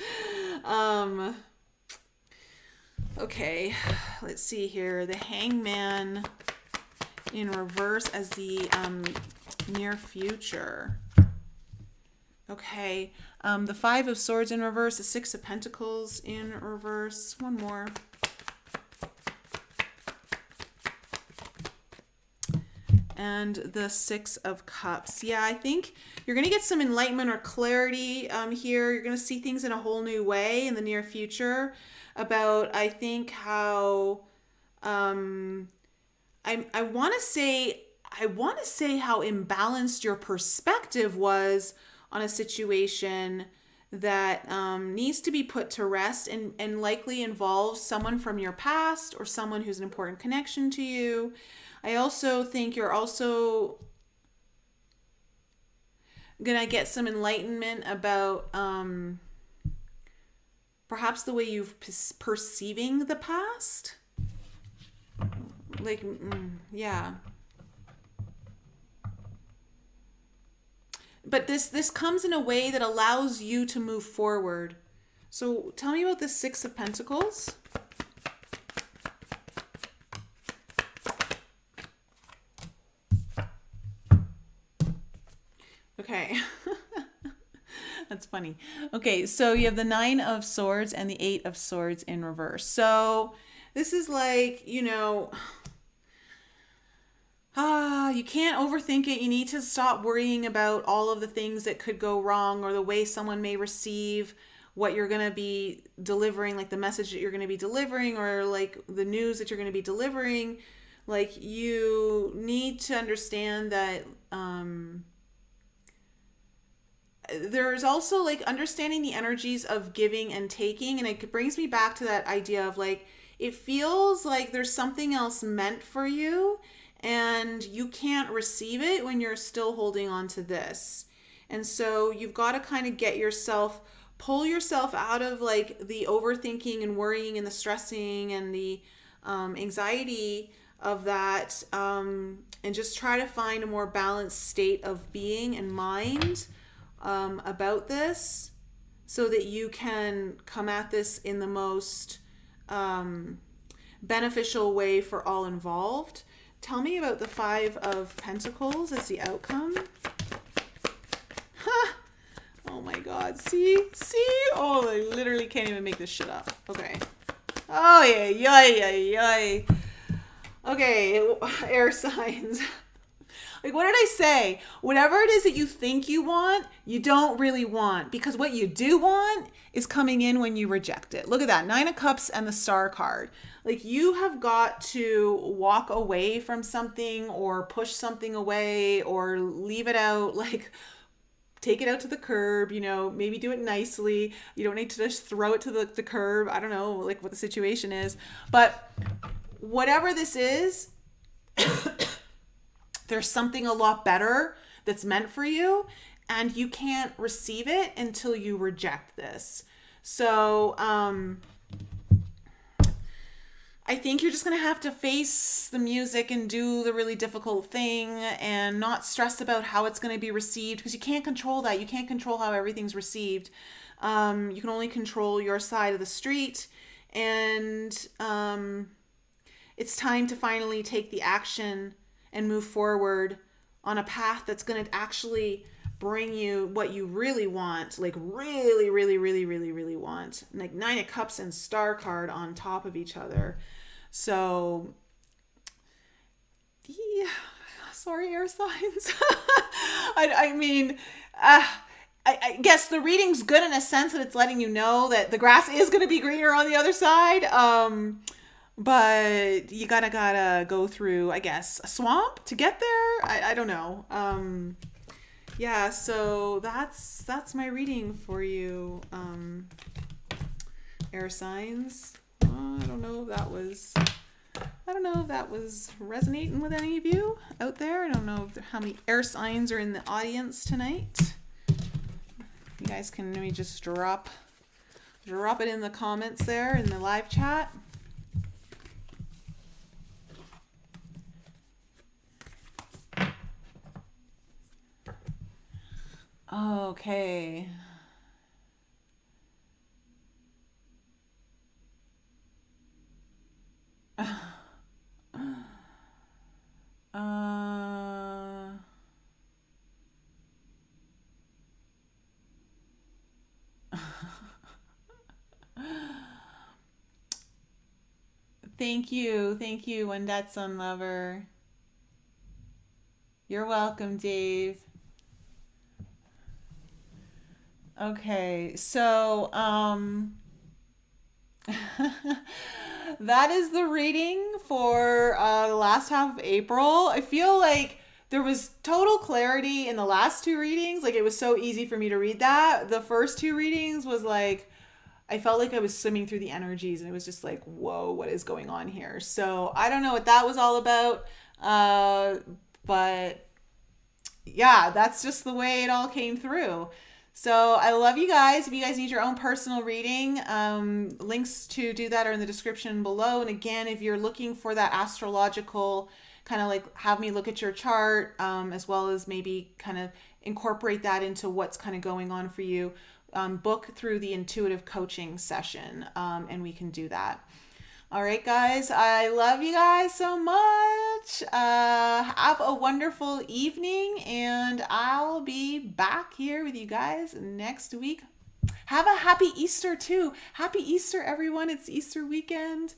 A: Okay, let's see here. The Hangman in reverse as the near future. Okay, the Five of Swords in reverse, the Six of Pentacles in reverse. One more. And the Six of Cups. Yeah, I think you're going to get some enlightenment or clarity here. You're going to see things in a whole new way in the near future about, I think, how I want to say how imbalanced your perspective was on a situation that needs to be put to rest, and likely involves someone from your past or someone who's an important connection to you. I also think you're also gonna get some enlightenment about perhaps the way you've perceiving the past. Like, yeah. But this comes in a way that allows you to move forward. So tell me about the Six of Pentacles. Okay. That's funny. Okay, so you have the Nine of Swords and the Eight of Swords in reverse. So this is like, you can't overthink it. You need to stop worrying about all of the things that could go wrong or the way someone may receive what you're going to be delivering, like the message that you're going to be delivering or like the news that you're going to be delivering. Like you need to understand that there's also like understanding the energies of giving and taking. And it brings me back to that idea of like, it feels like there's something else meant for you and you can't receive it when you're still holding on to this. And so you've got to kind of pull yourself out of like the overthinking and worrying and the stressing and the anxiety of that, and just try to find a more balanced state of being and mind about this, so that you can come at this in the most beneficial way for all involved. Tell me about the Five of Pentacles as the outcome. Ha! Oh my God. See? Oh, I literally can't even make this shit up. Okay. Oh, yeah. Okay, air signs. Like, what did I say? Whatever it is that you think you want, you don't really want. Because what you do want is coming in when you reject it. Look at that. Nine of Cups and the Star card. Like, you have got to walk away from something or push something away or leave it out. Like, take it out to the curb, maybe do it nicely. You don't need to just throw it to the curb. I don't know, like, what the situation is. But whatever this is, there's something a lot better that's meant for you, and you can't receive it until you reject this. So I think you're just going to have to face the music and do the really difficult thing and not stress about how it's going to be received, because you can't control that. You can't control how everything's received. You can only control your side of the street, and it's time to finally take the action and move forward on a path that's going to actually bring you what you really want, like really, really, really, really, really want. Like Nine of Cups and Star card on top of each other. So, yeah, sorry, air signs. I mean, I guess the reading's good in a sense that it's letting you know that the grass is going to be greener on the other side. But you gotta go through, I guess, a swamp to get there. I don't know. Yeah, so that's my reading for you, air signs. I don't know if that was resonating with any of you out there. I don't know how many air signs are in the audience tonight. You guys can maybe just drop it in the comments there in the live chat. Okay. Thank you, Wendatsun Lover. You're welcome, Dave. Okay, so that is the reading for the last half of April. I feel like there was total clarity in the last two readings. Like, it was so easy for me to read that. The first two readings was like, I felt like I was swimming through the energies, and it was just like, whoa, what is going on here? So I don't know what that was all about. But yeah, that's just the way it all came through. So I love you guys. If you guys need your own personal reading, links to do that are in the description below. And again, if you're looking for that astrological kind of like have me look at your chart, as well as maybe kind of incorporate that into what's kind of going on for you, book through the intuitive coaching session, and we can do that. All right, guys, I love you guys so much. Have a wonderful evening, and I'll be back here with you guys next week. Have a happy Easter, too. Happy Easter, everyone. It's Easter weekend.